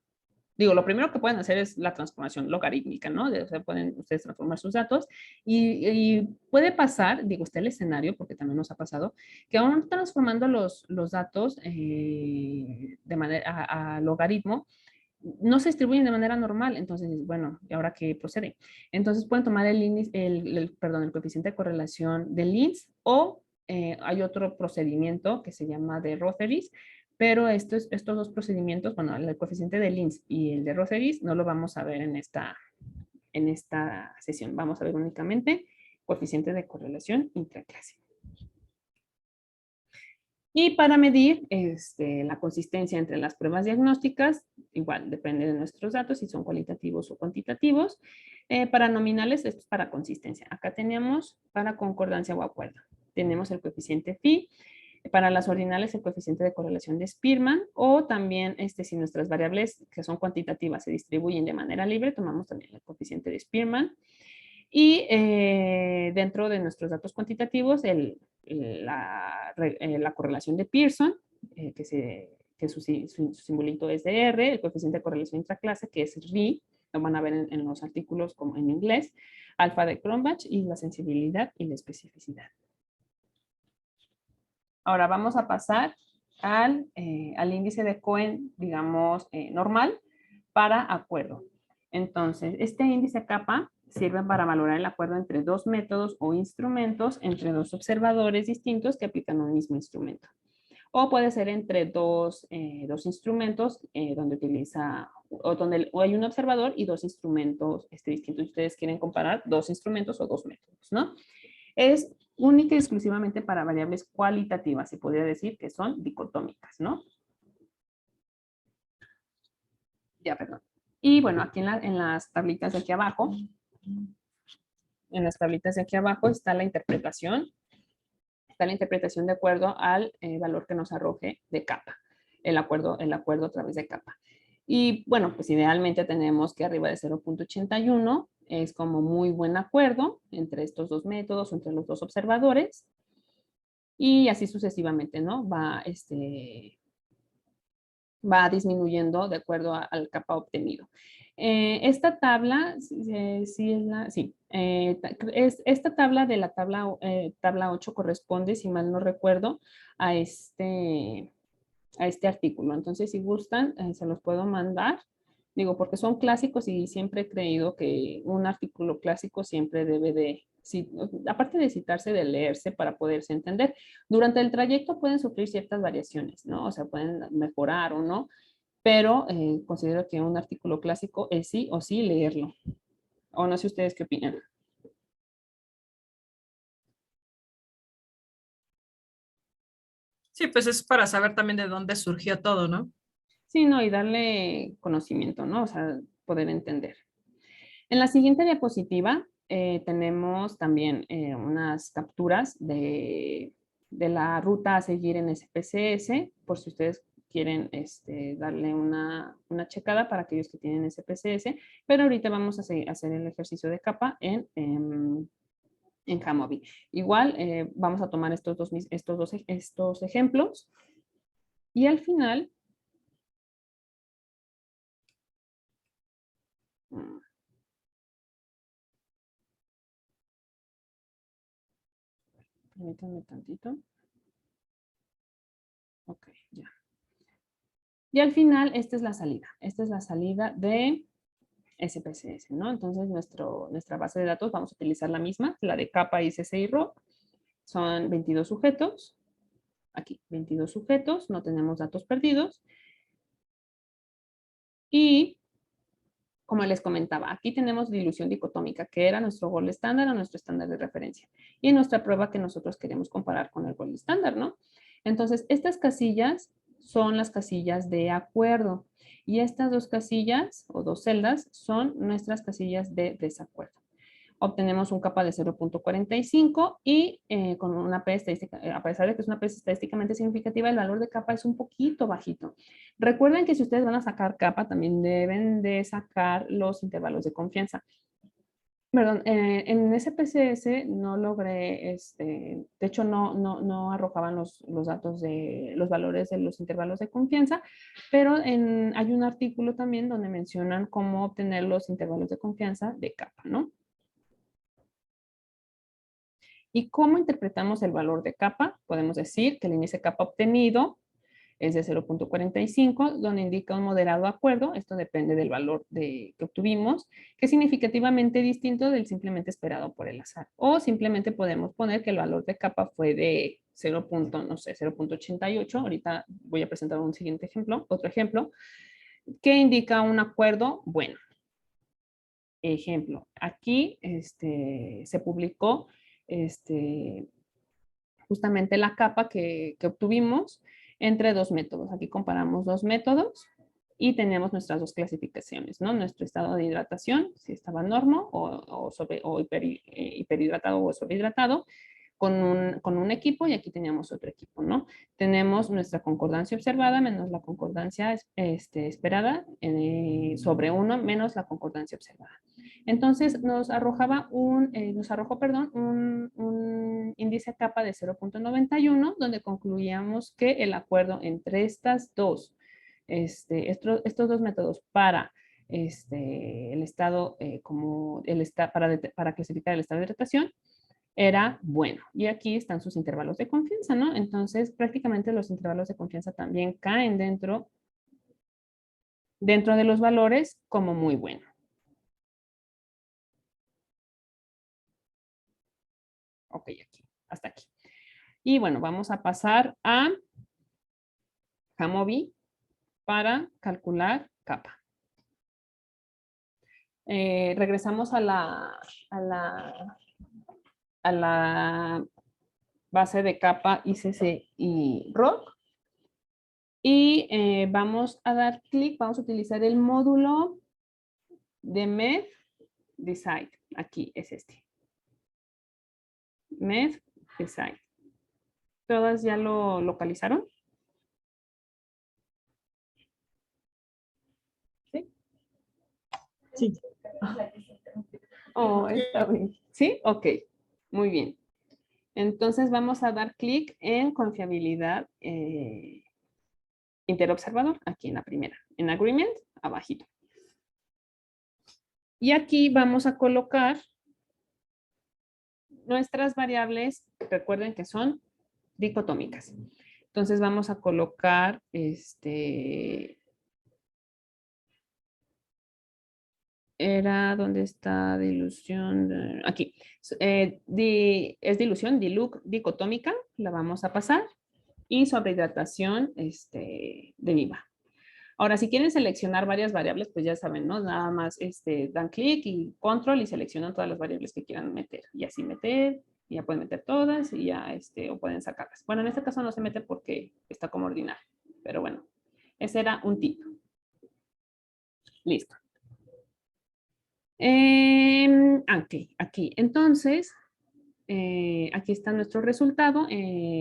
Digo, lo primero que pueden hacer es la transformación logarítmica, ¿no? O sea, pueden ustedes transformar sus datos y puede pasar, digo, está el escenario, porque también nos ha pasado, que aún transformando los datos de manera a logaritmo, no se distribuyen de manera normal. Entonces, bueno, ¿y ahora qué procede? Entonces pueden tomar el coeficiente de correlación de Linz o hay otro procedimiento que se llama de Rotheris, pero estos dos procedimientos, bueno, el coeficiente de Linz y el de Rotheris no lo vamos a ver en esta sesión. Vamos a ver únicamente coeficiente de correlación intraclase. Y para medir la consistencia entre las pruebas diagnósticas, igual depende de nuestros datos, si son cualitativos o cuantitativos. Para nominales, esto es para consistencia. Acá tenemos para concordancia o acuerdo. Tenemos el coeficiente phi. Para las ordinales, el coeficiente de correlación de Spearman, o también si nuestras variables que son cuantitativas se distribuyen de manera libre, tomamos también el coeficiente de Spearman. Y dentro de nuestros datos cuantitativos, la correlación de Pearson, que su simbolito es de R, el coeficiente de correlación intraclase, que es RI, lo van a ver en los artículos como en inglés, alfa de Cronbach y la sensibilidad y la especificidad. Ahora vamos a pasar al índice de Cohen, digamos, normal para acuerdo. Entonces, este índice kappa sirve para valorar el acuerdo entre dos métodos o instrumentos entre dos observadores distintos que aplican un mismo instrumento. O puede ser entre dos instrumentos donde hay un observador y dos instrumentos distintos. Ustedes quieren comparar dos instrumentos o dos métodos, ¿no? Es única y exclusivamente para variables cualitativas. Se podría decir que son dicotómicas, ¿no? Ya, perdón. Y bueno, aquí en las tablitas de aquí abajo, está la interpretación. Está la interpretación de acuerdo al valor que nos arroje de kappa. El acuerdo a través de kappa. Y bueno, pues idealmente tenemos que arriba de 0.81 es como muy buen acuerdo entre estos dos métodos, entre los dos observadores. Y así sucesivamente, ¿no? Va disminuyendo de acuerdo al kappa obtenido. Esta tabla, esta tabla de la tabla 8 corresponde, si mal no recuerdo, a este artículo. Entonces, si gustan, se los puedo mandar Digo, porque son clásicos y siempre he creído que un artículo clásico siempre debe de, aparte de citarse, de leerse para poderse entender. Durante el trayecto pueden sufrir ciertas variaciones, ¿no? O sea, pueden mejorar o no, pero considero que un artículo clásico es sí o sí leerlo. O no sé ustedes qué opinan. Sí, pues es para saber también de dónde surgió todo, ¿no? Sí, no, y darle conocimiento, ¿no? O sea, poder entender. En la siguiente diapositiva tenemos también unas capturas de la ruta a seguir en SPSS, por si ustedes quieren darle una checada para aquellos que tienen SPSS, pero ahorita vamos a hacer el ejercicio de capa en Jamovi. Igual vamos a tomar estos ejemplos y al final permítanme tantito. Ok, ya. Y al final, esta es la salida. Esta es la salida de SPSS, ¿no? Entonces, nuestra base de datos vamos a utilizar la misma, la de capa ICC y RO. Son 22 sujetos. Aquí, 22 sujetos. No tenemos datos perdidos. Y, como les comentaba, aquí tenemos dilución dicotómica, que era nuestro gold estándar o nuestro estándar de referencia. Y nuestra prueba que nosotros queremos comparar con el gold estándar, ¿no? Entonces, estas casillas son las casillas de acuerdo. Y estas dos casillas o dos celdas son nuestras casillas de desacuerdo. Obtenemos un capa de 0.45 y con una P estadística, a pesar de que es una P estadísticamente significativa, el valor de capa es un poquito bajito. Recuerden que si ustedes van a sacar capa, también deben de sacar los intervalos de confianza. Perdón, en SPSS no logré, de hecho no arrojaban los datos de los valores de los intervalos de confianza, pero hay un artículo también donde mencionan cómo obtener los intervalos de confianza de capa, ¿no? ¿Y cómo interpretamos el valor de capa? Podemos decir que el índice capa obtenido es de 0.45, donde indica un moderado acuerdo. Esto depende del valor que obtuvimos, que es significativamente distinto del simplemente esperado por el azar. O simplemente podemos poner que el valor de capa fue de 0.88. Ahorita voy a presentar un siguiente ejemplo, otro ejemplo, que indica un acuerdo bueno. Ejemplo, aquí se publicó justamente la capa que obtuvimos entre dos métodos. Aquí comparamos dos métodos y tenemos nuestras dos clasificaciones, ¿no? Nuestro estado de hidratación, si estaba normo o hiperhidratado o sobrehidratado, con un equipo y aquí teníamos otro equipo, ¿no? Tenemos nuestra concordancia observada menos la concordancia esperada sobre 1 menos la concordancia observada. Entonces nos arrojaba un índice capa de 0.91, donde concluíamos que el acuerdo entre estos dos métodos para el estado para clasificar el estado de hidratación era bueno. Y aquí están sus intervalos de confianza, ¿no? Entonces, prácticamente los intervalos de confianza también caen dentro de los valores como muy bueno. Ok, aquí, hasta aquí. Y bueno, vamos a pasar a Jamovi para calcular capa. Regresamos a la base de capa ICC y ROC. Y vamos a dar clic, vamos a utilizar el módulo de Med Decide. Aquí es Med Decide. ¿Todas ya lo localizaron? ¿Sí? Sí. Oh, está bien. ¿Sí? Ok. Muy bien. Entonces vamos a dar clic en confiabilidad interobservador, aquí en la primera. En agreement, abajito. Y aquí vamos a colocar nuestras variables, recuerden que son dicotómicas. Entonces vamos a colocar Era donde está dilución, aquí. Es dilución dicotómica, la vamos a pasar. Y sobrehidratación deriva. Ahora, si quieren seleccionar varias variables, pues ya saben, ¿no? Nada más dan clic y control y seleccionan todas las variables que quieran meter. Y así meter, y ya pueden meter todas y ya, o pueden sacarlas. Bueno, en este caso no se mete porque está como ordinario. Pero bueno, ese era un tip. Listo. Aquí. Entonces, aquí está nuestro resultado,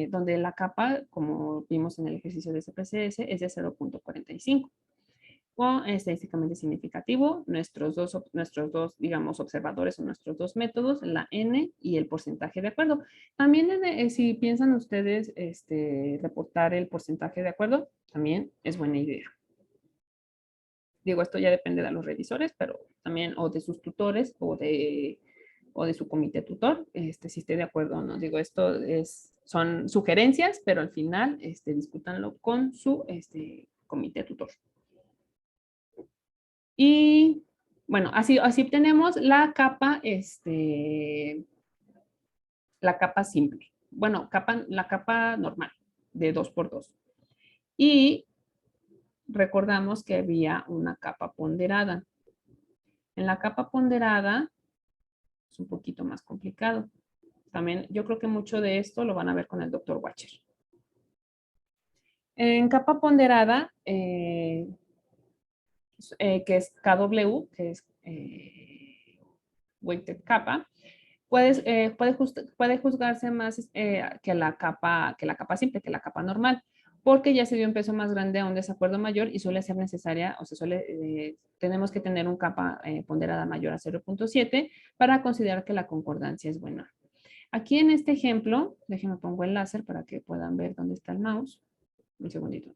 donde la capa, como vimos en el ejercicio de SPSS, es de 0.45. O estadísticamente significativo, nuestros dos, digamos, observadores o nuestros dos métodos, la N y el porcentaje de acuerdo. También, si piensan ustedes reportar el porcentaje de acuerdo, también es buena idea. Digo, esto ya depende de los revisores, pero también, o de sus tutores, o de su comité tutor, si esté de acuerdo o no. Digo, esto son sugerencias, pero al final, discútanlo con su comité tutor. Y bueno, así obtenemos la capa simple. Bueno, la capa normal de 2x2. Y recordamos que había una capa ponderada. En la capa ponderada es un poquito más complicado. También yo creo que mucho de esto lo van a ver con el doctor Watcher. En capa ponderada, que es KW, que es weighted capa, puede juzgarse más que la capa simple, que la capa normal, porque ya se dio un peso más grande a un desacuerdo mayor y suele ser necesaria, o sea, tenemos que tener un capa ponderada mayor a 0.7 para considerar que la concordancia es buena. Aquí en este ejemplo, déjenme pongo el láser para que puedan ver dónde está el mouse. Un segundito.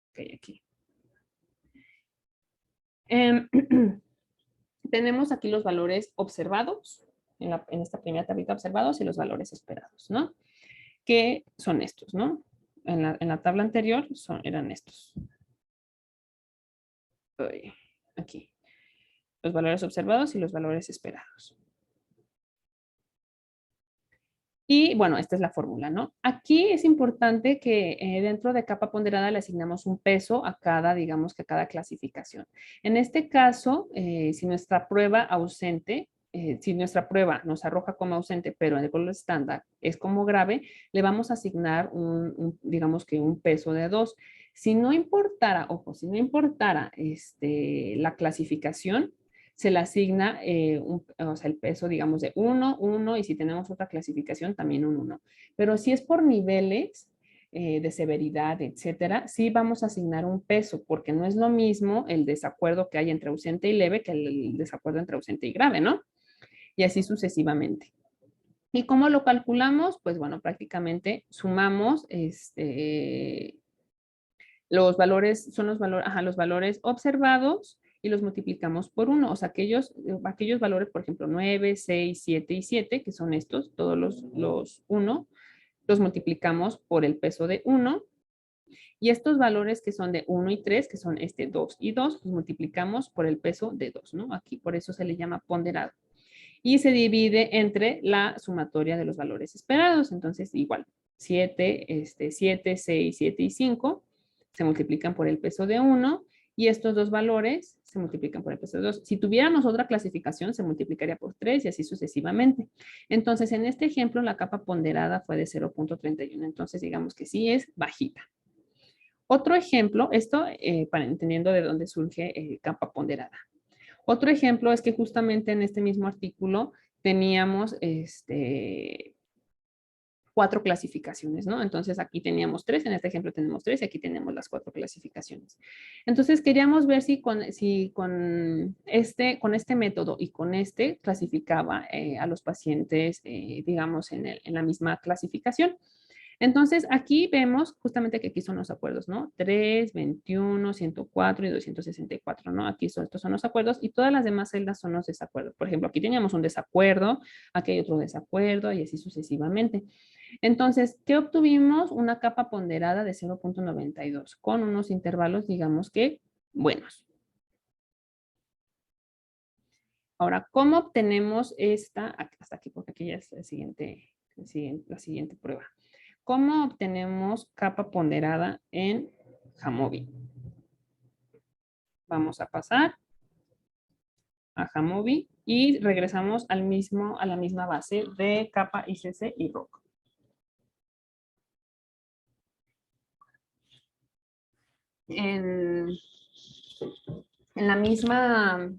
Ok, aquí. Tenemos aquí los valores observados, en esta primera tablita observados y los valores esperados, ¿no? Que son estos, ¿no? En la tabla anterior eran estos. Aquí. Los valores observados y los valores esperados. Y bueno, esta es la fórmula, ¿no? Aquí es importante que dentro de capa ponderada le asignamos un peso a cada, digamos que a cada clasificación. En este caso, si nuestra prueba ausente, si nuestra prueba nos arroja como ausente, pero en el color estándar es como grave, le vamos a asignar digamos que un peso de 2. Si no importara, ojo, si no importara la clasificación, se le asigna o sea, el peso, digamos, de 1, 1, y si tenemos otra clasificación, también un 1. Pero si es por niveles de severidad, etcétera, sí vamos a asignar un peso, porque no es lo mismo el desacuerdo que hay entre ausente y leve que el desacuerdo entre ausente y grave, ¿no? Y así sucesivamente. ¿Y cómo lo calculamos? Pues bueno, prácticamente sumamos los valores, son los valores observados y los multiplicamos por 1. O sea, aquellos valores, por ejemplo, 9, 6, 7 y 7, que son estos, todos los 1, los multiplicamos por el peso de 1. Y estos valores que son de 1 y 3, que son 2 y 2, los multiplicamos por el peso de 2, ¿no? Aquí por eso se le llama ponderado. Y se divide entre la sumatoria de los valores esperados. Entonces, igual, 7, 6, 7 y 5 se multiplican por el peso de 1 y estos dos valores se multiplican por el peso de 2. Si tuviéramos otra clasificación, se multiplicaría por 3 y así sucesivamente. Entonces, en este ejemplo, la capa ponderada fue de 0.31. Entonces, digamos que sí es bajita. Otro ejemplo, esto para entendiendo de dónde surge capa ponderada. Otro ejemplo es que justamente en este mismo artículo teníamos 4 clasificaciones, ¿no? Entonces aquí teníamos 3, en este ejemplo tenemos 3 y aquí tenemos las 4 clasificaciones. Entonces queríamos ver si con este método y con clasificaba a los pacientes, digamos, en la misma clasificación. Entonces, aquí vemos justamente que aquí son los acuerdos, ¿no? 3, 21, 104 y 264, ¿no? Aquí estos son los acuerdos y todas las demás celdas son los desacuerdos. Por ejemplo, aquí teníamos un desacuerdo, aquí hay otro desacuerdo y así sucesivamente. Entonces, ¿qué obtuvimos? Una capa ponderada de 0.92 con unos intervalos, digamos que, buenos. Ahora, ¿cómo obtenemos esta? Hasta aquí, porque aquí ya es la siguiente prueba. ¿Cómo obtenemos capa ponderada en Jamovi? Vamos a pasar a Jamovi y regresamos a la misma base de capa ICC y ROC. En la misma,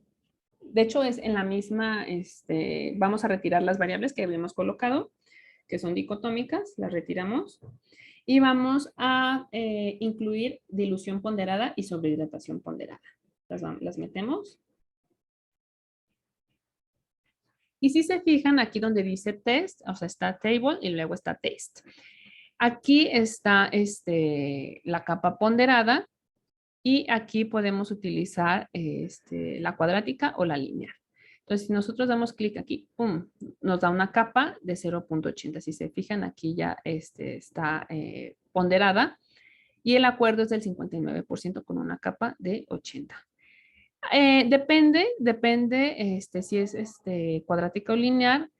de hecho es en la misma, vamos a retirar las variables que habíamos colocado, que son dicotómicas, las retiramos. Y vamos a incluir dilución ponderada y sobrehidratación ponderada. Las metemos. Y si se fijan aquí donde dice test, o sea, está table y luego está test. Aquí está la capa ponderada y aquí podemos utilizar la cuadrática o la lineal. Entonces, si nosotros damos clic aquí, ¡pum!, nos da una capa de 0.80. Si se fijan, aquí ya está ponderada y el acuerdo es del 59% con una capa de 80. Depende si es cuadrática o lineal.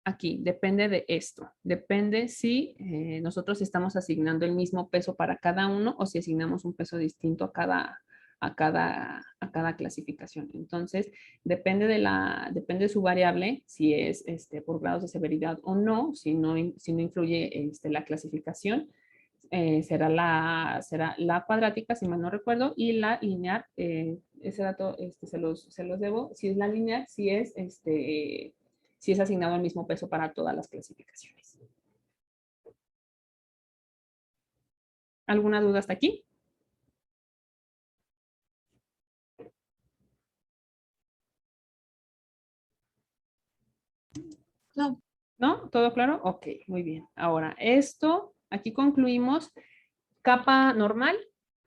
Aquí, depende de esto. Depende si nosotros estamos asignando el mismo peso para cada uno o si asignamos un peso distinto a cada clasificación. Entonces, depende de su variable, si es por grados de severidad o no, si no influye la clasificación. Será la cuadrática, si mal no recuerdo, y la lineal, ese dato se los debo. Si es la lineal, si es asignado el mismo peso para todas las clasificaciones. ¿Alguna duda hasta aquí? No. ¿No? ¿Todo claro? Ok, muy bien. Ahora, aquí concluimos capa normal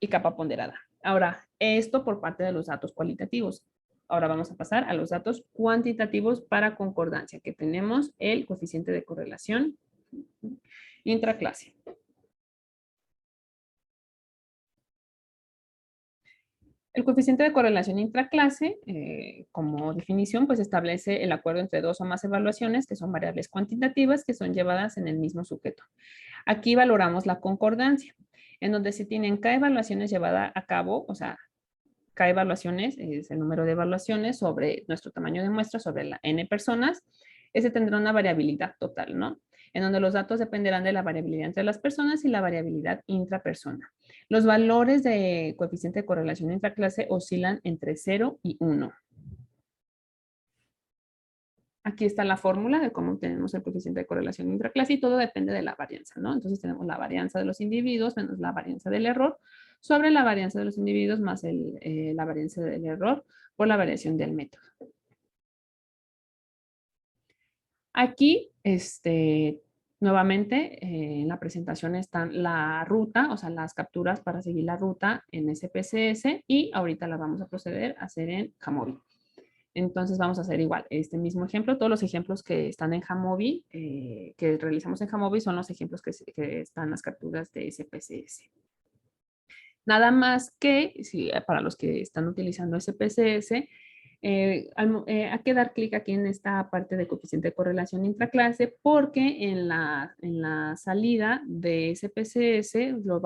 y capa ponderada. Ahora, esto por parte de los datos cualitativos. Ahora vamos a pasar a los datos cuantitativos para concordancia, que tenemos el coeficiente de correlación intraclase. El coeficiente de correlación intraclase, como definición, pues establece el acuerdo entre dos o más evaluaciones, que son variables cuantitativas, que son llevadas en el mismo sujeto. Aquí valoramos la concordancia, en donde se tienen K evaluaciones llevadas a cabo, o sea, K evaluaciones es el número de evaluaciones sobre nuestro tamaño de muestra, sobre la N personas. Ese tendrá una variabilidad total, ¿no? En donde los datos dependerán de la variabilidad entre las personas y la variabilidad intrapersona. Los valores de coeficiente de correlación intraclase oscilan entre 0 y 1. Aquí está la fórmula de cómo obtenemos el coeficiente de correlación intraclase y todo depende de la varianza, ¿no? Entonces tenemos la varianza de los individuos menos la varianza del error sobre la varianza de los individuos más la varianza del error por la variación del método. Aquí, nuevamente, en la presentación están la ruta, o sea, las capturas para seguir la ruta en SPSS y ahorita las vamos a proceder a hacer en Jamovi. Entonces vamos a hacer igual este mismo ejemplo. Todos los ejemplos que están en Jamovi, que realizamos en Jamovi, son los ejemplos que están en las capturas de SPSS. Nada más que, para los que están utilizando SPSS, hay que dar clic aquí en esta parte de coeficiente de correlación intraclase porque en la salida de SPSS no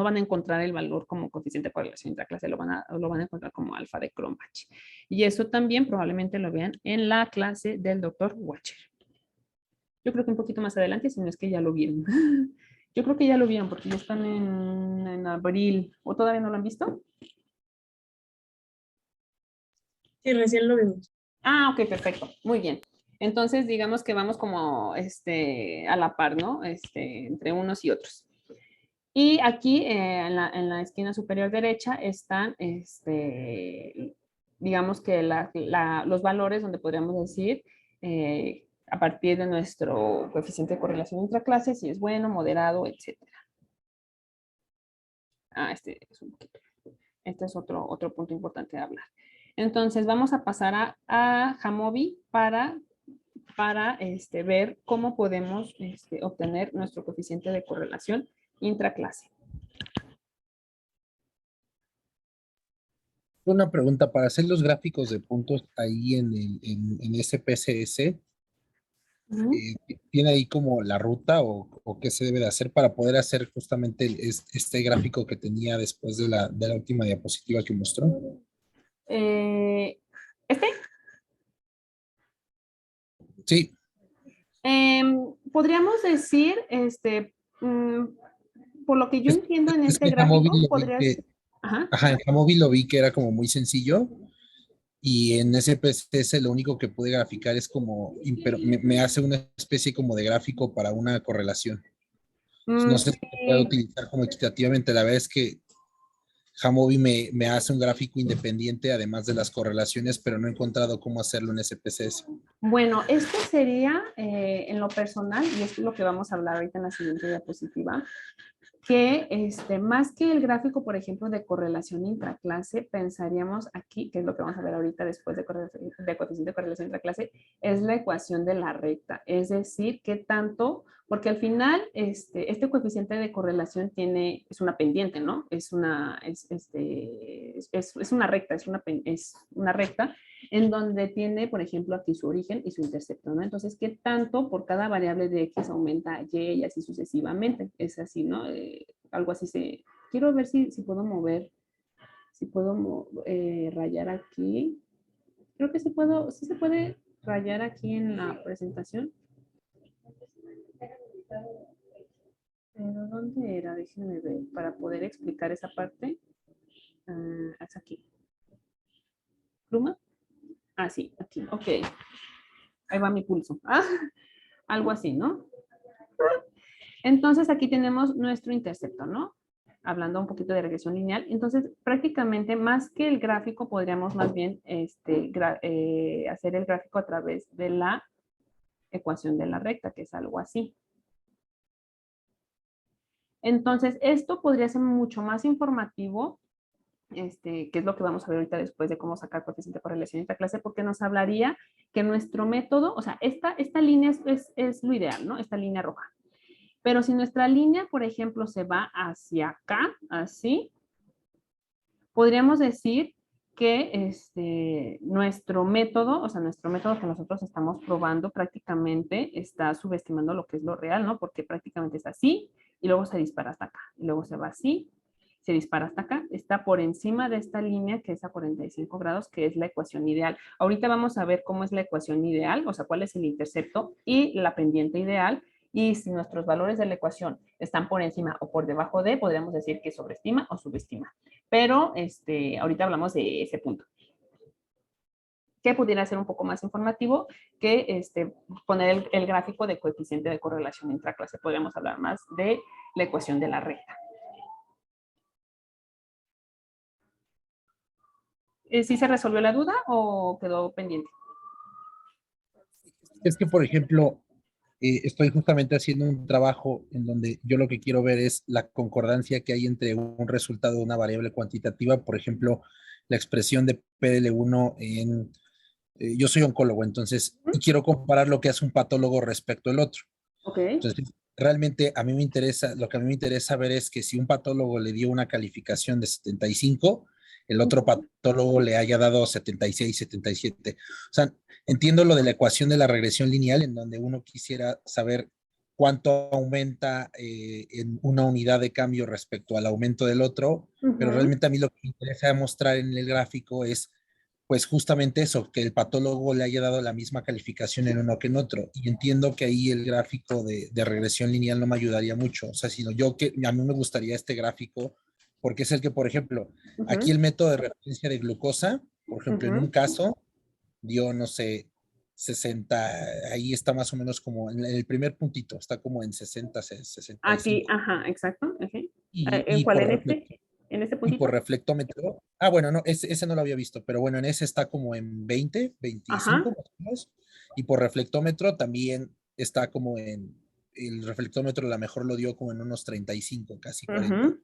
van a encontrar el valor como coeficiente de correlación intraclase, lo van a encontrar como alfa de Cronbach. Y eso también probablemente lo vean en la clase del doctor Watcher. Yo creo que un poquito más adelante, si no es que ya lo vieron. Yo creo que ya lo vieron porque ya están en abril. ¿O todavía no lo han visto? Sí, recién lo vimos. Ah, ok, perfecto. Muy bien. Entonces, digamos que vamos como a la par, ¿no? Entre unos y otros. Y aquí en la esquina superior derecha están, digamos que los valores donde podríamos decir a partir de nuestro coeficiente de correlación intraclase, si es bueno, moderado, etc. Ah, este es otro punto importante de hablar. Entonces, vamos a pasar a Jamovi para ver cómo podemos obtener nuestro coeficiente de correlación intraclase. Una pregunta, para hacer los gráficos de puntos ahí en SPSS, Ujú. ¿tiene ahí como la ruta o qué se debe de hacer para poder hacer justamente este gráfico que tenía después de la última diapositiva que mostró? Este, Sí, podríamos decir, por lo que yo entiendo en es este que en Jamovi gráfico, lo vi podrías, ajá. ajá, en Jamovi lo vi que era como muy sencillo y en SPSS lo único que pude graficar es como, pero me hace una especie como de gráfico para una correlación. No sé si se puede Sí. utilizar como equitativamente. La verdad es que Jamovi me hace un gráfico independiente además de las correlaciones, pero no he encontrado cómo hacerlo en SPSS. Bueno, esto sería en lo personal, y es lo que vamos a hablar ahorita en la siguiente diapositiva, que más que el gráfico, por ejemplo, de correlación intraclase, pensaríamos aquí, que es lo que vamos a ver ahorita después de coeficiente de correlación intraclase, es la ecuación de la recta. Es decir, qué tanto, porque al final este coeficiente de correlación es una pendiente, ¿no? Es una recta, es una recta en donde tiene, por ejemplo, aquí su origen y su intercepto, ¿no? Entonces, ¿qué tanto por cada variable de x aumenta y y así sucesivamente? Es así, ¿no? Algo así se... Quiero ver si puedo mover, si puedo rayar aquí. Creo que sí se puede rayar aquí en la presentación. Pero ¿dónde era? Déjenme ver, para poder explicar esa parte. Hasta aquí. ¿Pluma? Ah, sí, aquí, ok. Ahí va mi pulso. Ah, algo así, ¿no? Entonces aquí tenemos nuestro intercepto, ¿no? Hablando un poquito de regresión lineal. Entonces, prácticamente más que el gráfico, podríamos más bien hacer el gráfico a través de la ecuación de la recta, que es algo así. Entonces, esto podría ser mucho más informativo, que es lo que vamos a ver ahorita después de cómo sacar coeficiente de correlación en esta clase, porque nos hablaría que nuestro método, o sea, esta línea es lo ideal, ¿no? Esta línea roja. Pero si nuestra línea, por ejemplo, se va hacia acá, así, podríamos decir que nuestro método, o sea, nuestro método que nosotros estamos probando prácticamente está subestimando lo que es lo real, ¿no? Porque prácticamente está así y luego se dispara hasta acá, y luego se va así, se dispara hasta acá, está por encima de esta línea que es a 45 grados, que es la ecuación ideal. Ahorita vamos a ver cómo es la ecuación ideal, o sea, cuál es el intercepto y la pendiente ideal, y si nuestros valores de la ecuación están por encima o por debajo de, podríamos decir que sobreestima o subestima. Pero ahorita hablamos de ese punto, que pudiera ser un poco más informativo que poner el gráfico de coeficiente de correlación intraclase. Podríamos hablar más de la ecuación de la recta. ¿Sí se resolvió la duda o quedó pendiente? Es que, por ejemplo, estoy justamente haciendo un trabajo en donde yo lo que quiero ver es la concordancia que hay entre un resultado de una variable cuantitativa, por ejemplo, la expresión de PDL1 en... yo soy oncólogo, entonces, y quiero comparar lo que hace un patólogo respecto al otro. Ok. Entonces, realmente a mí me interesa, lo que a mí me interesa ver es que si un patólogo le dio una calificación de 75, el otro patólogo le haya dado 76, 77. O sea, entiendo lo de la ecuación de la regresión lineal, en donde uno quisiera saber cuánto aumenta en una unidad de cambio respecto al aumento del otro, pero realmente a mí lo que me interesa mostrar en el gráfico es pues justamente eso, que el patólogo le haya dado la misma calificación en uno que en otro. Y entiendo que ahí el gráfico de regresión lineal no me ayudaría mucho. O sea, sino yo que a mí me gustaría este gráfico, porque es el que, por ejemplo, aquí el método de referencia de glucosa, por ejemplo, en un caso dio, no sé, 60, ahí está más o menos como en el primer puntito, está como en 60, Aquí, 65. ajá, exacto. Okay. Y ¿Cuál? por ¿En reflejo ¿En este y por puntito? reflectómetro. Ah, bueno, no, ese no lo había visto, pero bueno, en ese está como en 20, Ajá. 25 más o menos. Y por reflectómetro también está como en, el reflectómetro a lo mejor lo dio como en unos 35, casi 40.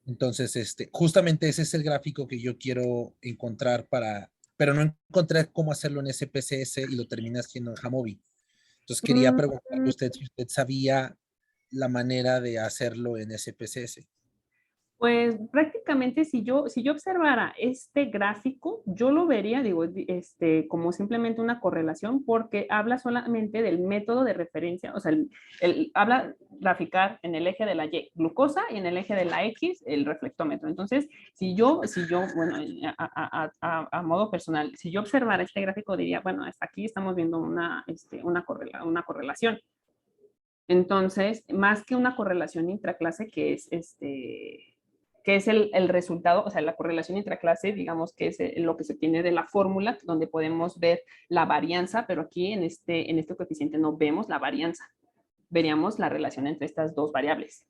Entonces, justamente ese es el gráfico que yo quiero encontrar pero no encontré cómo hacerlo en SPSS y lo terminé haciendo en Jamovi. Entonces quería preguntarle a usted si usted sabía la manera de hacerlo en SPSS. Pues prácticamente si yo observara este gráfico, yo lo vería, digo, como simplemente una correlación porque habla solamente del método de referencia, o sea, habla graficar en el eje de la Y glucosa y en el eje de la X el reflectómetro. Entonces, si yo bueno, a modo personal, si yo observara este gráfico diría, bueno, hasta aquí estamos viendo una correlación. Entonces, más que una correlación intraclase, que es el resultado, o sea, la correlación intraclase, digamos que es lo que se tiene de la fórmula, donde podemos ver la varianza, pero aquí en este coeficiente no vemos la varianza. Veríamos la relación entre estas dos variables.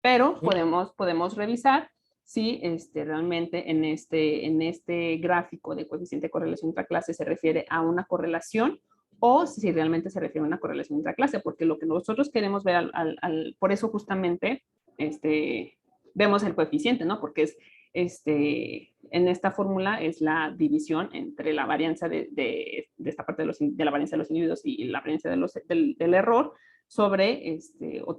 Pero podemos revisar si realmente en este gráfico de coeficiente de correlación intraclase se refiere a una correlación o si realmente se refiere a una correlación intraclase, porque lo que nosotros queremos ver, por eso justamente vemos el coeficiente, ¿no? Porque en esta fórmula es la división entre la varianza de esta parte de la varianza de los individuos y la varianza del error sobre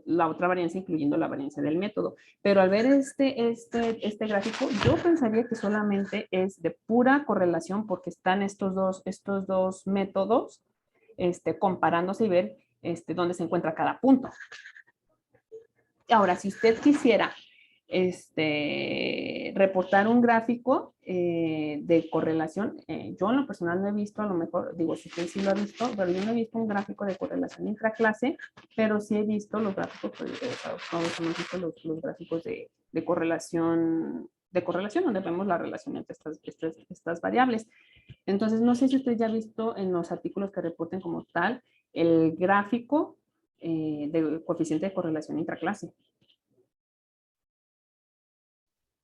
la otra varianza, incluyendo la varianza del método. Pero al ver este gráfico, yo pensaría que solamente es de pura correlación porque están estos dos métodos comparándose y ver dónde se encuentra cada punto. Ahora, si usted quisiera reportar un gráfico de correlación, yo en lo personal no he visto, a lo mejor, digo, si usted sí lo ha visto, pero yo no he visto un gráfico de correlación intraclase, pero sí he visto los gráficos, todos hemos visto los gráficos de correlación, donde vemos la relación entre estas variables. Entonces, no sé si usted ya ha visto en los artículos que reporten como tal el gráfico del coeficiente de correlación intraclase.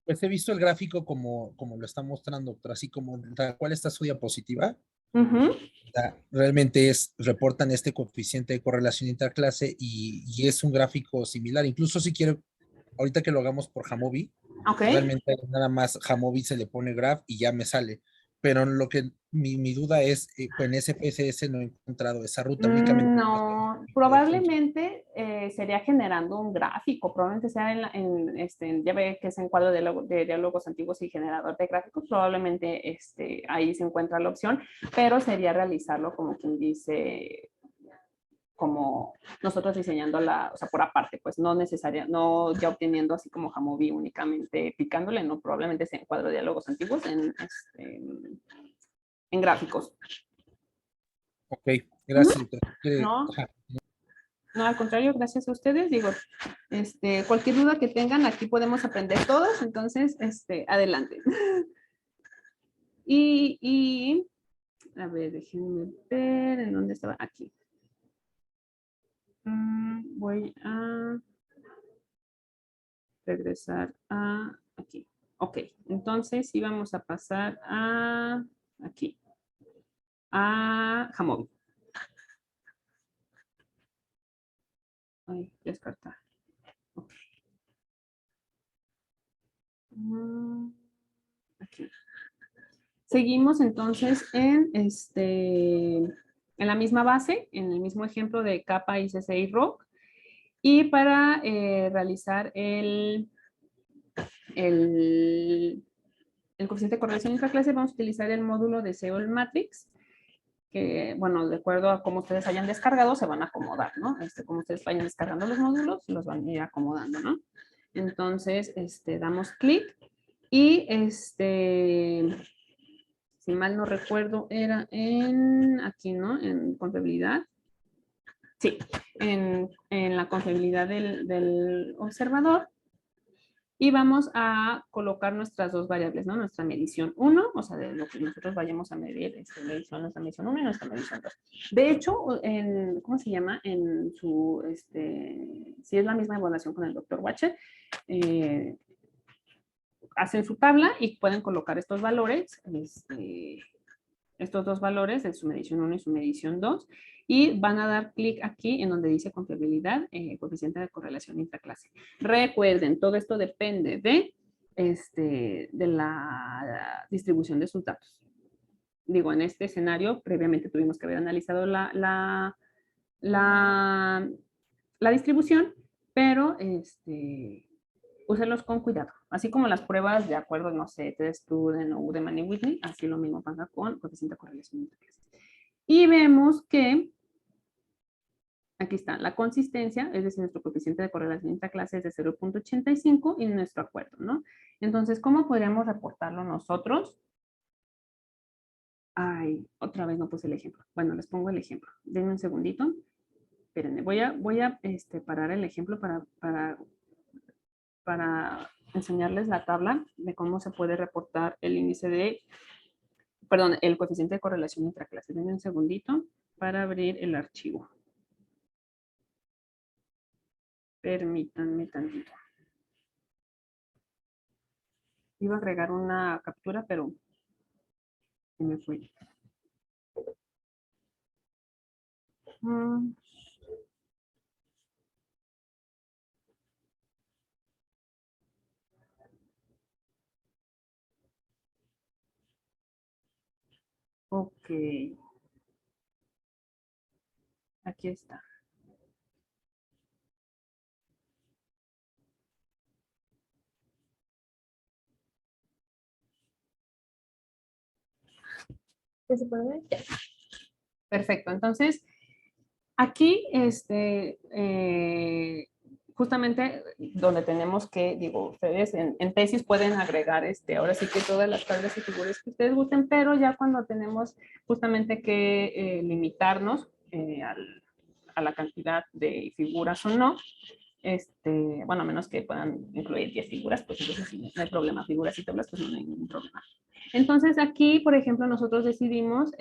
Pues he visto el gráfico como lo está mostrando, doctor, así como tal cual está su diapositiva. Uh-huh. Realmente reportan este coeficiente de correlación interclase y es un gráfico similar. Incluso si quiero, ahorita que lo hagamos por Jamovi, Okay. realmente nada más Jamovi se le pone graph y ya me sale. Pero lo que mi duda es, en SPSS no he encontrado esa ruta, únicamente. No, probablemente sería generando un gráfico, probablemente sea ya ve que es en cuadro de diálogos antiguos y generador de gráficos, probablemente ahí se encuentra la opción, pero sería realizarlo como quien dice, como nosotros diseñando o sea, por aparte, pues no ya obteniendo así como Jamovi únicamente picándole, no, probablemente sea en cuadro de diálogos antiguos en gráficos. Ok, gracias. No, no, al contrario, gracias a ustedes. Digo, cualquier duda que tengan, aquí podemos aprender todos, entonces, adelante. Y, a ver, déjenme ver en dónde estaba. Aquí. Voy a regresar a aquí. Ok, entonces sí vamos a pasar a aquí, a Jamovi. Ay, descartar. Ok. Aquí. Seguimos entonces en la misma base, en el mismo ejemplo de capa ICC ROC. Y para realizar el coeficiente de correlación intraclase vamos a utilizar el módulo de Seoul Matrix, que, bueno, de acuerdo a cómo ustedes hayan descargado, se van a acomodar, ¿no? Como ustedes vayan descargando los módulos, los van a ir acomodando, ¿no? Entonces, damos clic y si mal no recuerdo, era aquí, ¿no? En confiabilidad. Sí, en la confiabilidad del observador. Y vamos a colocar nuestras dos variables, ¿no? Nuestra medición 1, o sea, de lo que nosotros vayamos a medir, nuestra medición 1 y nuestra medición 2. De hecho, ¿cómo se llama? En su, si es la misma evaluación con el doctor Watcher, hacen su tabla y pueden colocar estos valores, estos dos valores de su medición 1 y su medición 2 y van a dar clic aquí en donde dice confiabilidad, coeficiente de correlación intraclase. Recuerden, todo esto depende de la distribución de sus datos. Digo, en este escenario, previamente tuvimos que haber analizado la la distribución, pero úsenlos con cuidado. Así como las pruebas de acuerdo, no sé, TestStudent o Udemy y Whitney, así lo mismo pasa con coeficiente de correlación entre clases. Y vemos que aquí está la consistencia, es decir, nuestro coeficiente de correlación intraclase es de 0.85 y nuestro acuerdo, ¿no? Entonces, ¿cómo podríamos reportarlo nosotros? Ay, otra vez no puse el ejemplo. Bueno, les pongo el ejemplo. Denme un segundito. Espérenme, voy a parar el ejemplo para enseñarles la tabla de cómo se puede reportar el índice de, perdón, el coeficiente de correlación intraclase. Denme un segundito para abrir el archivo. Permítanme tantito. Iba a agregar una captura, pero se me fue. Ok. Aquí está. ¿Ya se puede ver? Ya. Perfecto. Entonces, aquí, justamente donde tenemos que, digo, ustedes en tesis pueden agregar, ahora sí que todas las tablas y figuras que ustedes gusten, pero ya cuando tenemos justamente que limitarnos a la cantidad de figuras o no, bueno, a menos que puedan incluir 10 figuras, pues entonces sí, no hay problema, figuras y tablas, pues no hay ningún problema. Entonces aquí, por ejemplo, nosotros decidimos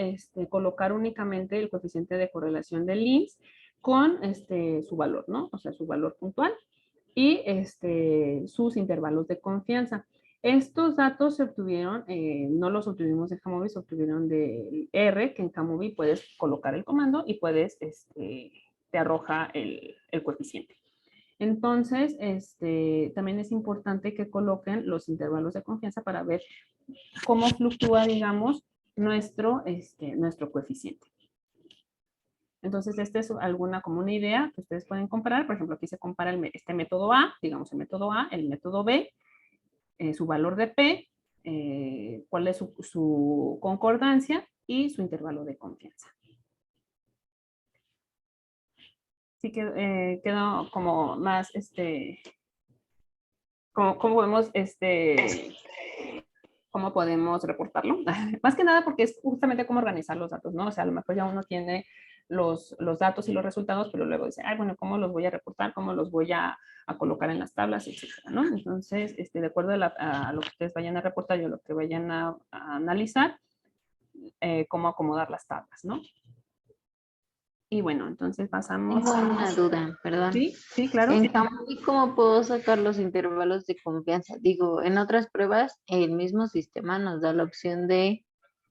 colocar únicamente el coeficiente de correlación del LIMS con su valor, ¿no? O sea, su valor puntual y sus intervalos de confianza. Estos datos se obtuvieron, no los obtuvimos de Jamovi, se obtuvieron de R, que en Jamovi puedes colocar el comando y puedes, te arroja el coeficiente. Entonces, también es importante que coloquen los intervalos de confianza para ver cómo fluctúa, digamos, nuestro coeficiente. Entonces, esta es alguna como una idea que ustedes pueden comparar. Por ejemplo, aquí se compara este método A, digamos el método A, el método B, su valor de P, cuál es su concordancia y su intervalo de confianza. Así que quedó como más, ¿cómo podemos reportarlo? Más que nada porque es justamente cómo organizar los datos, ¿no? O sea, a lo mejor ya uno tiene los datos y los resultados, pero luego dice, ay, bueno, ¿cómo los voy a reportar? ¿Cómo los voy a colocar en las tablas, etcétera, ¿no? Entonces, de acuerdo a lo que ustedes vayan a reportar y a lo que vayan a analizar, cómo acomodar las tablas, ¿no? Y bueno, entonces pasamos. Tengo una duda, perdón. Sí, claro. En Jamovi, ¿cómo puedo sacar los intervalos de confianza? Digo, en otras pruebas, el mismo sistema nos da la opción de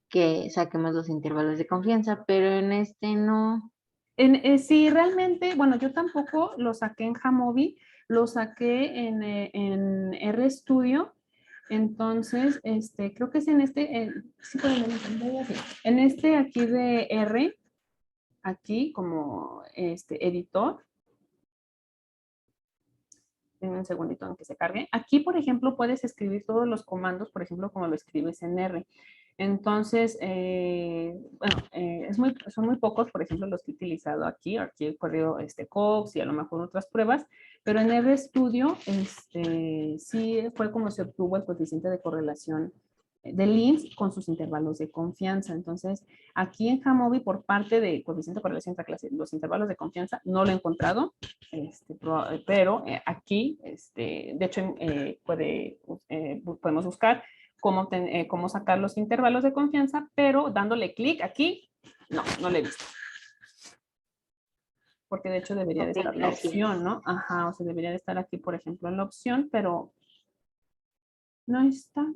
que saquemos los intervalos de confianza, pero en este no. Sí, realmente, bueno, yo tampoco lo saqué en Jamovi, lo saqué en RStudio. Entonces, creo que es en sí pueden ver en pantalla, sí. En aquí de R, aquí como editor. Denme un segundito en que se cargue. Aquí, por ejemplo, puedes escribir todos los comandos, por ejemplo, como lo escribes en R. Entonces, bueno, son muy pocos, por ejemplo, los que he utilizado aquí he corrido Cox y a lo mejor otras pruebas, pero en RStudio sí fue como se obtuvo el coeficiente de correlación de LIMS con sus intervalos de confianza. Entonces, aquí en Jamovi, por parte de coeficiente de correlación intraclase, los intervalos de confianza no lo he encontrado, pero aquí, de hecho, podemos buscar cómo sacar los intervalos de confianza, pero dándole clic aquí, no le he visto. Porque de hecho debería de estar la opción, ¿no? Ajá, o sea, debería de estar aquí, por ejemplo, en la opción, pero no está.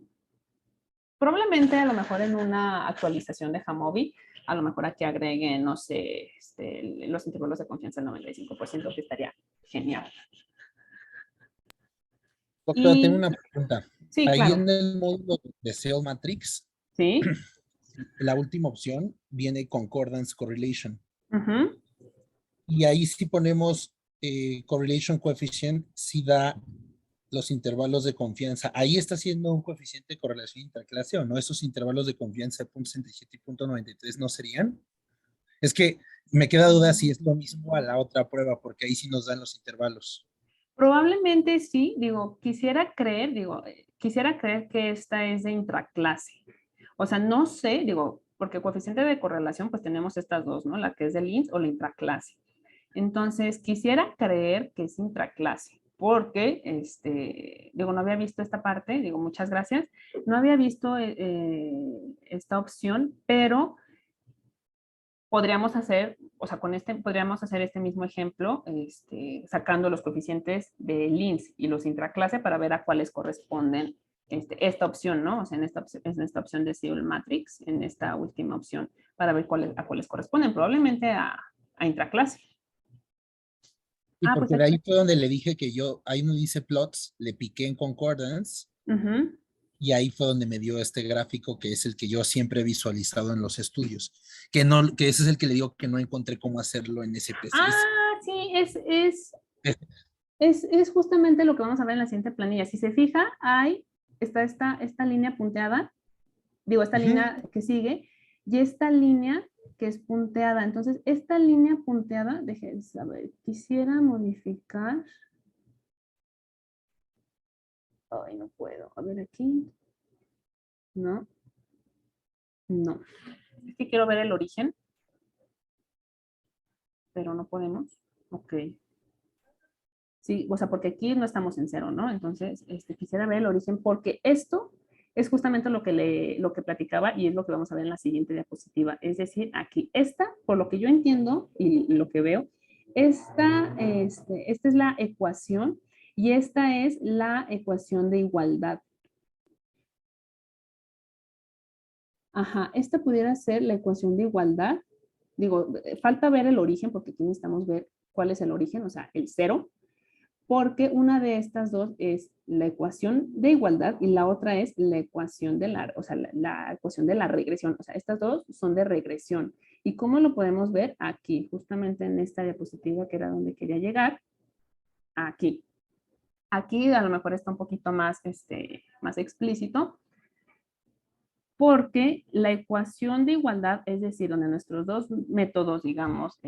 Probablemente a lo mejor en una actualización de Jamovi, a lo mejor aquí agreguen, no sé, los intervalos de confianza al 95%, que estaría genial. Doctora, tengo una pregunta. Sí, ahí claro. en el módulo de SEO Matrix, ¿Sí? la última opción viene Concordance Correlation. Uh-huh. Y ahí sí ponemos correlation coefficient sí da los intervalos de confianza. Ahí está haciendo un coeficiente de correlación interclase o no, esos intervalos de confianza de 0.67 y 0.93 no serían. Es que me queda duda si es lo mismo a la otra prueba, porque ahí sí nos dan los intervalos. Probablemente sí, quisiera creer que esta es de intraclase. O sea, no sé, porque coeficiente de correlación, pues tenemos estas dos, ¿no? La que es del INS o la intraclase. Entonces, quisiera creer que es intraclase, porque, no había visto esta parte, muchas gracias, no había visto esta opción, pero podríamos hacer, o sea, podríamos hacer este mismo ejemplo, sacando los coeficientes de LINS y los intraclase para ver a cuáles corresponden esta opción, ¿no? O sea, en esta opción de Seoul Matrix, en esta última opción, para ver a cuáles corresponden, probablemente a intraclase. Y Ah, porque pues de ahí fue donde le dije que yo, ahí no dice plots, le piqué en concordance, y ahí fue donde me dio este gráfico que es el que yo siempre he visualizado en los estudios, que ese es el que le digo que no encontré cómo hacerlo en SPSS. Ah, sí, es justamente lo que vamos a ver en la siguiente planilla. Si se fija, está esta línea punteada, esta línea que sigue, y esta línea que es punteada. Entonces, esta línea punteada, déjenme saber, quisiera modificar. Ay, no puedo. A ver aquí. No. No. Es que quiero ver el origen, pero no podemos. Ok. Sí, o sea, porque aquí no estamos en cero, ¿no? Entonces, quisiera ver el origen porque esto es justamente lo que platicaba y es lo que vamos a ver en la siguiente diapositiva. Es decir, aquí, por lo que yo entiendo y lo que veo, esta es la ecuación y esta es la ecuación de igualdad. Ajá, esta pudiera ser la ecuación de igualdad. Falta ver el origen porque aquí necesitamos ver cuál es el origen, o sea, el cero, porque una de estas dos es la ecuación de igualdad y la otra es la ecuación de la ecuación de la regresión. O sea, estas dos son de regresión. ¿Y cómo lo podemos ver? Aquí, justamente en esta diapositiva que era donde quería llegar. Aquí. Aquí a lo mejor está un poquito más explícito, porque la ecuación de igualdad, es decir, donde nuestros dos métodos, digamos,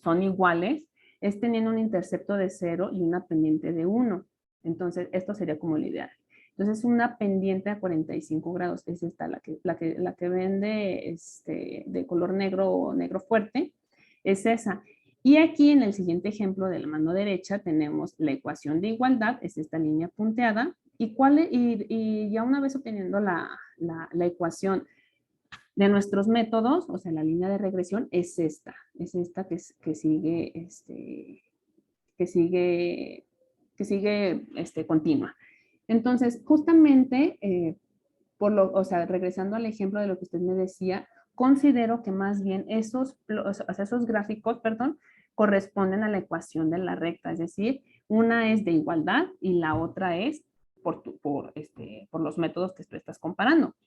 son iguales, es teniendo un intercepto de 0 y una pendiente de 1. Entonces, esto sería como el ideal. Entonces, una pendiente a 45 grados es esta, la que ven de color negro o negro fuerte, es esa. Y aquí en el siguiente ejemplo de la mano derecha tenemos la ecuación de igualdad, es esta línea punteada, y ya una vez obteniendo la ecuación de nuestros métodos, o sea, la línea de regresión, es esta que sigue continua. Entonces, justamente, regresando al ejemplo de lo que usted me decía, considero que más bien esos gráficos, corresponden a la ecuación de la recta, es decir, una es de igualdad y la otra es por los métodos que tú estás comparando.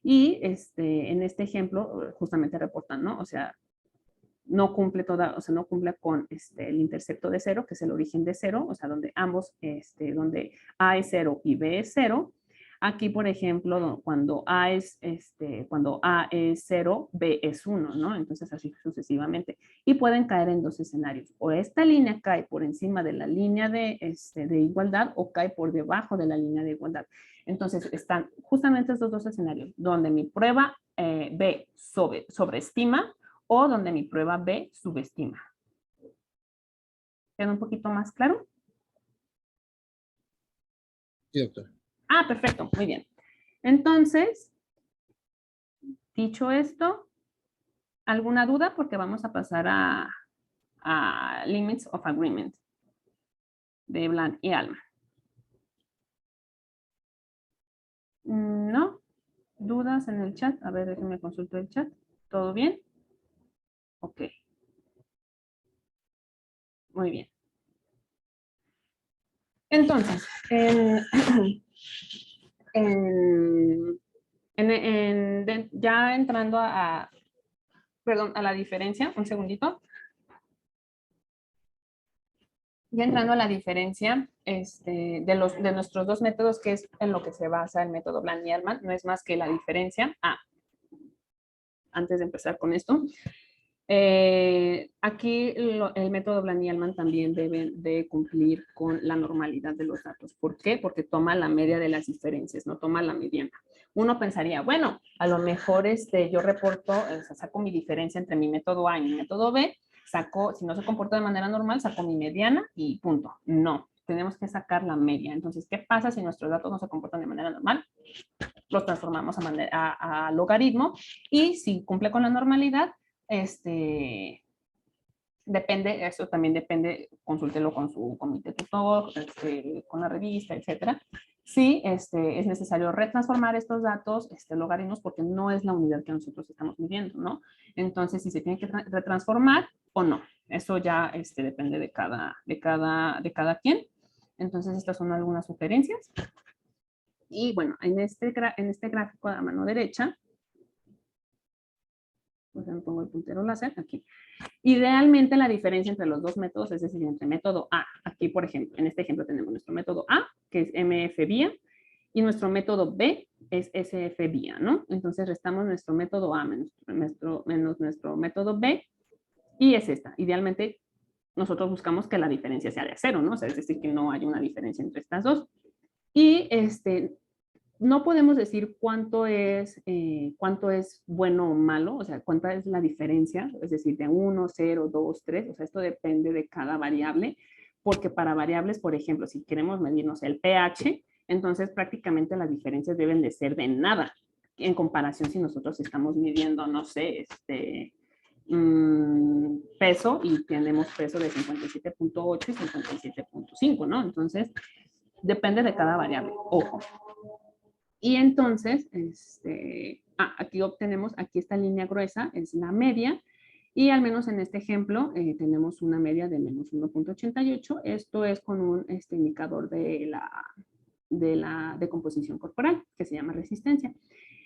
Y en este ejemplo, justamente reportan, ¿no? O sea, no cumple con el intercepto de 0, que es el origen de 0, o sea, donde donde A es 0 y B es 0. Aquí, por ejemplo, cuando A es 0, B es 1, ¿no? Entonces, así sucesivamente. Y pueden caer en dos escenarios. O esta línea cae por encima de la línea de igualdad o cae por debajo de la línea de igualdad. Entonces, están justamente estos dos escenarios, donde mi prueba B sobreestima o donde mi prueba B subestima. ¿Queda un poquito más claro? Sí, doctor. Ah, perfecto, muy bien. Entonces, dicho esto, ¿alguna duda? Porque vamos a pasar a Limits of Agreement de Bland y Alma. ¿No? ¿Dudas en el chat? A ver, déjenme consultar el chat. ¿Todo bien? Ok. Muy bien. Entonces, ya entrando a la diferencia, un segundito. Ya entrando a la diferencia de nuestros dos métodos, que es en lo que se basa el método Bland-Ehrman, no es más que la diferencia. Antes de empezar con esto, aquí el método Bland-Ehrman también debe de cumplir con la normalidad de los datos. ¿Por qué? Porque toma la media de las diferencias, no toma la mediana. Uno pensaría, bueno, a lo mejor yo reporto, saco mi diferencia entre mi método A y mi método B, si no se comporta de manera normal, saco mi mediana y punto. No, tenemos que sacar la media. Entonces, ¿qué pasa si nuestros datos no se comportan de manera normal? Los transformamos a logaritmo y si cumple con la normalidad, depende, eso también depende, consúltelo con su comité tutor, con la revista, etcétera. Sí, es necesario retransformar estos datos, logaritmos, porque no es la unidad que nosotros estamos midiendo, ¿no? Entonces, si se tiene que retransformar o no, eso ya depende de cada quien. Entonces, estas son algunas sugerencias. Y bueno, en este gráfico a mano derecha, pues me pongo el puntero láser aquí. Idealmente la diferencia entre los dos métodos, es decir, entre método A, aquí por ejemplo, en este ejemplo tenemos nuestro método A, que es MF vía, y nuestro método B es SF vía, ¿no? Entonces restamos nuestro método A menos nuestro método B, y es esta. Idealmente nosotros buscamos que la diferencia sea de 0, ¿no? O sea, es decir, que no haya una diferencia entre estas dos. Y no podemos decir cuánto es bueno o malo, o sea, cuánta es la diferencia, es decir, de 1, 0, 2, 3, o sea, esto depende de cada variable, porque para variables, por ejemplo, si queremos medirnos el pH, entonces prácticamente las diferencias deben de ser de nada, en comparación si nosotros estamos midiendo, no sé, peso y tenemos peso de 57.8 y 57.5, ¿no? Entonces, depende de cada variable, ojo. Y entonces, aquí aquí esta línea gruesa, es la media, y al menos en este ejemplo tenemos una media de menos 1.88. Esto es con un indicador de la decomposición corporal, que se llama resistencia.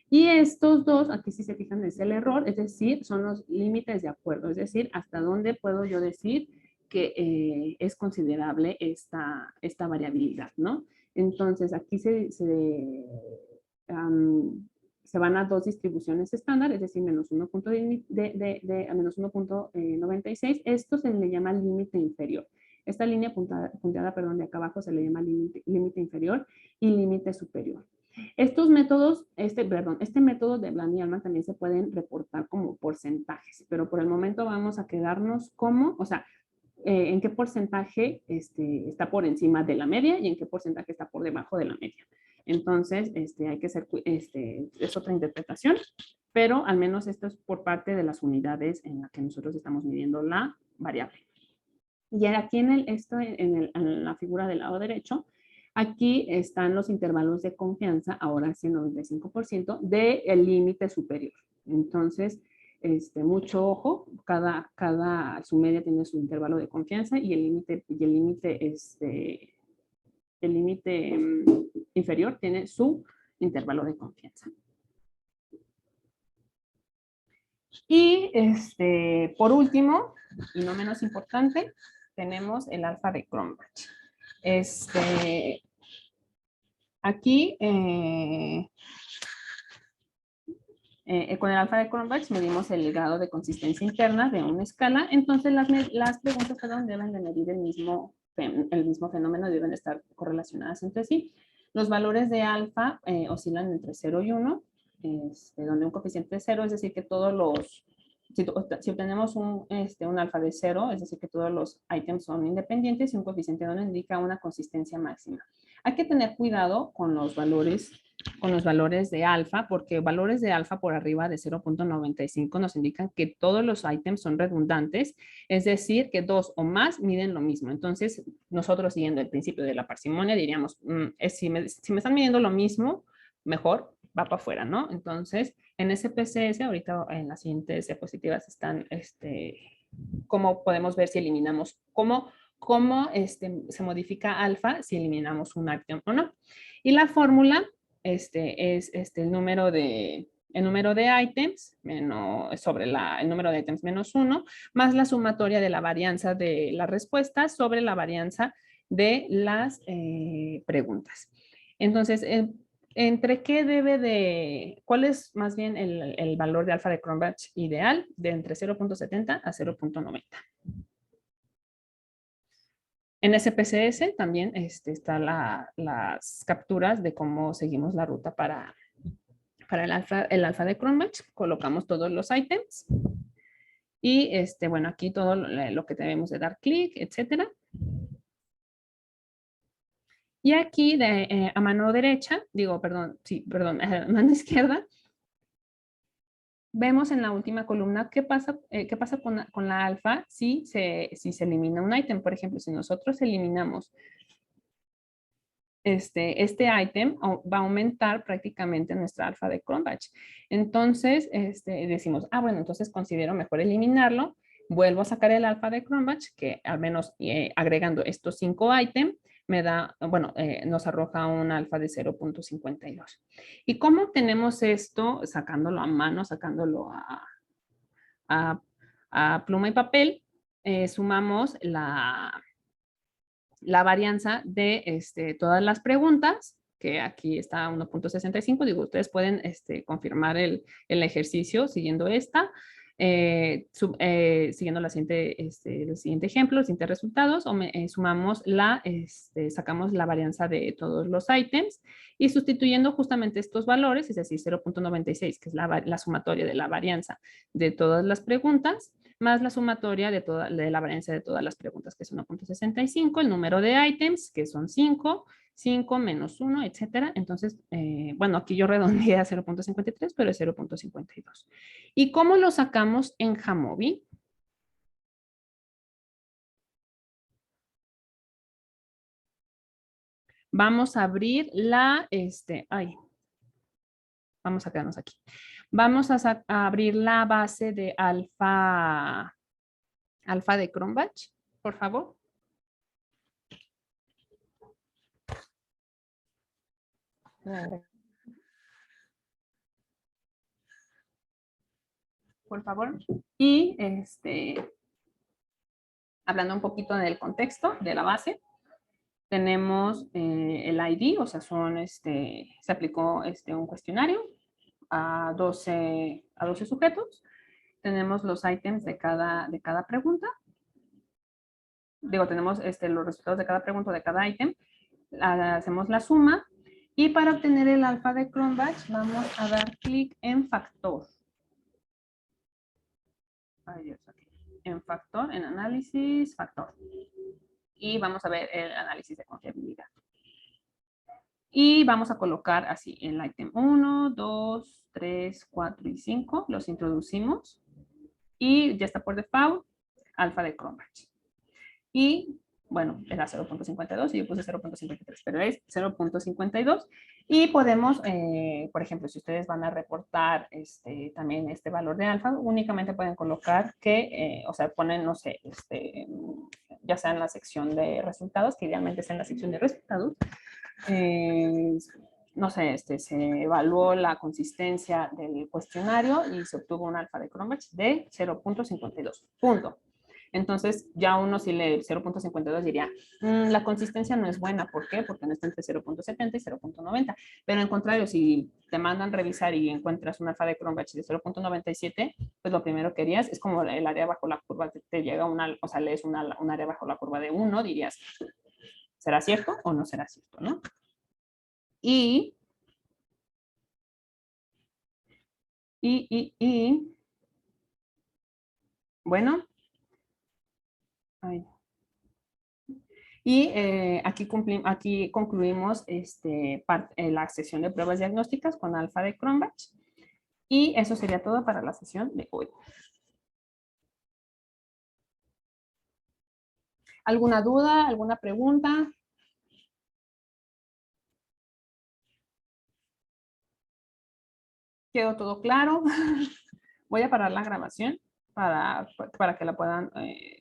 Y estos dos, aquí si se fijan, es el error, es decir, son los límites de acuerdo, es decir, hasta dónde puedo yo decir que es considerable esta variabilidad, ¿no? Entonces, aquí se van a dos distribuciones estándar, es decir, menos 1.96. Esto se le llama límite inferior. Esta línea punteada, de acá abajo se le llama límite inferior y límite superior. Estos métodos, este método de Bland-Ehrman también se pueden reportar como porcentajes, pero por el momento vamos a quedarnos como, o sea, en qué porcentaje está por encima de la media y en qué porcentaje está por debajo de la media. Entonces, hay que hacer, es otra interpretación, pero al menos esto es por parte de las unidades en las que nosotros estamos midiendo la variable. Y aquí en la figura del lado derecho, aquí están los intervalos de confianza, ahora sí 95%, del límite superior. Entonces, mucho ojo, su media tiene su intervalo de confianza y el límite inferior tiene su intervalo de confianza. Y por último, y no menos importante, tenemos el alfa de Cronbach. Aquí, con el alfa de Cronbach medimos el grado de consistencia interna de una escala. Entonces, las preguntas deben de medir el mismo fenómeno, deben estar correlacionadas entre sí. Los valores de alfa oscilan entre 0 y 1, donde un coeficiente de 0, es decir, que todos los... Si obtenemos un alfa de 0, es decir, que todos los ítems son independientes, y un coeficiente de 1 indica una consistencia máxima. Hay que tener cuidado con los valores de alfa, porque valores de alfa por arriba de 0.95 nos indican que todos los ítems son redundantes, es decir, que dos o más miden lo mismo. Entonces, nosotros siguiendo el principio de la parsimonia diríamos, si me están midiendo lo mismo, mejor va para afuera, ¿no? Entonces, en SPSS, ahorita en las siguientes diapositivas están, cómo podemos ver si eliminamos, cómo se modifica alfa si eliminamos un ítem o no. Y la fórmula es el número de el número de ítems sobre el número de ítems menos 1, más la sumatoria de la varianza de las respuestas sobre la varianza de las preguntas. Entonces, ¿entre qué cuál es más bien el valor de alfa de Cronbach ideal? De entre 0.70 a 0.90. En SPSS también están las capturas de cómo seguimos la ruta para el alfa de Cronbach. Colocamos todos los ítems. Y bueno, aquí todo lo que debemos de dar clic, etcétera. Y aquí a mano derecha, a mano izquierda, vemos en la última columna qué pasa con la alfa si se elimina un ítem. Por ejemplo, si nosotros eliminamos este ítem, va a aumentar prácticamente nuestra alfa de Cronbach. Entonces, decimos, bueno, entonces considero mejor eliminarlo. Vuelvo a sacar el alfa de Cronbach, que al menos agregando estos 5 ítems, me da, nos arroja un alfa de 0.52. ¿Y cómo tenemos esto? Sacándolo a mano, sacándolo a pluma y papel, sumamos la varianza de todas las preguntas, que aquí está 1.65. Digo, ustedes pueden confirmar el ejercicio siguiendo esta, siguiendo el siguiente ejemplo, los siguientes resultados, o sumamos sacamos la varianza de todos los ítems y sustituyendo justamente estos valores, es decir, 0.96, que es la sumatoria de la varianza de todas las preguntas, más la sumatoria de la varianza de todas las preguntas, que es 1.65, el número de ítems, que son 5, 5 menos 1, etcétera. Entonces, bueno, aquí yo redondeé a 0.53, pero es 0.52. ¿Y cómo lo sacamos en Jamovi? Vamos a abrir vamos a quedarnos aquí. Vamos a abrir la base de alfa de Cronbach, por favor. Por favor. Y hablando un poquito del contexto de la base, tenemos el ID, o sea, se aplicó un cuestionario a 12 sujetos. Tenemos los ítems de cada pregunta. Digo, tenemos los resultados de cada pregunta, de cada ítem. Hacemos la suma. Y para obtener el alfa de Cronbach, vamos a dar clic en factor. En factor, en análisis, factor. Y vamos a ver el análisis de confiabilidad. Y vamos a colocar así el ítem 1, 2, 3, 4 y 5. Los introducimos. Y ya está por default, alfa de Cronbach. Y bueno, era 0.52 y yo puse 0.53, pero es 0.52. Y podemos, por ejemplo, si ustedes van a reportar también este valor de alfa, únicamente pueden colocar que, o sea, ponen, no sé, ya sea en la sección de resultados, que idealmente es en la sección de resultados, no sé, se evaluó la consistencia del cuestionario y se obtuvo un alfa de Cronbach de 0.52. Punto. Entonces, ya uno si lee 0.52 diría, la consistencia no es buena. ¿Por qué? Porque no está entre 0.70 y 0.90. Pero en contrario, si te mandan revisar y encuentras un alfa de Cronbach de 0.97, pues lo primero que harías es como el área bajo la curva, te llega o sea, lees un área bajo la curva de 1, dirías, ¿será cierto o no será cierto, no? Y bueno, y aquí concluimos la sesión de pruebas diagnósticas con alfa de Cronbach. Y eso sería todo para la sesión de hoy. ¿Alguna duda? ¿Alguna pregunta? ¿Quedó todo claro? Voy a parar la grabación para que la puedan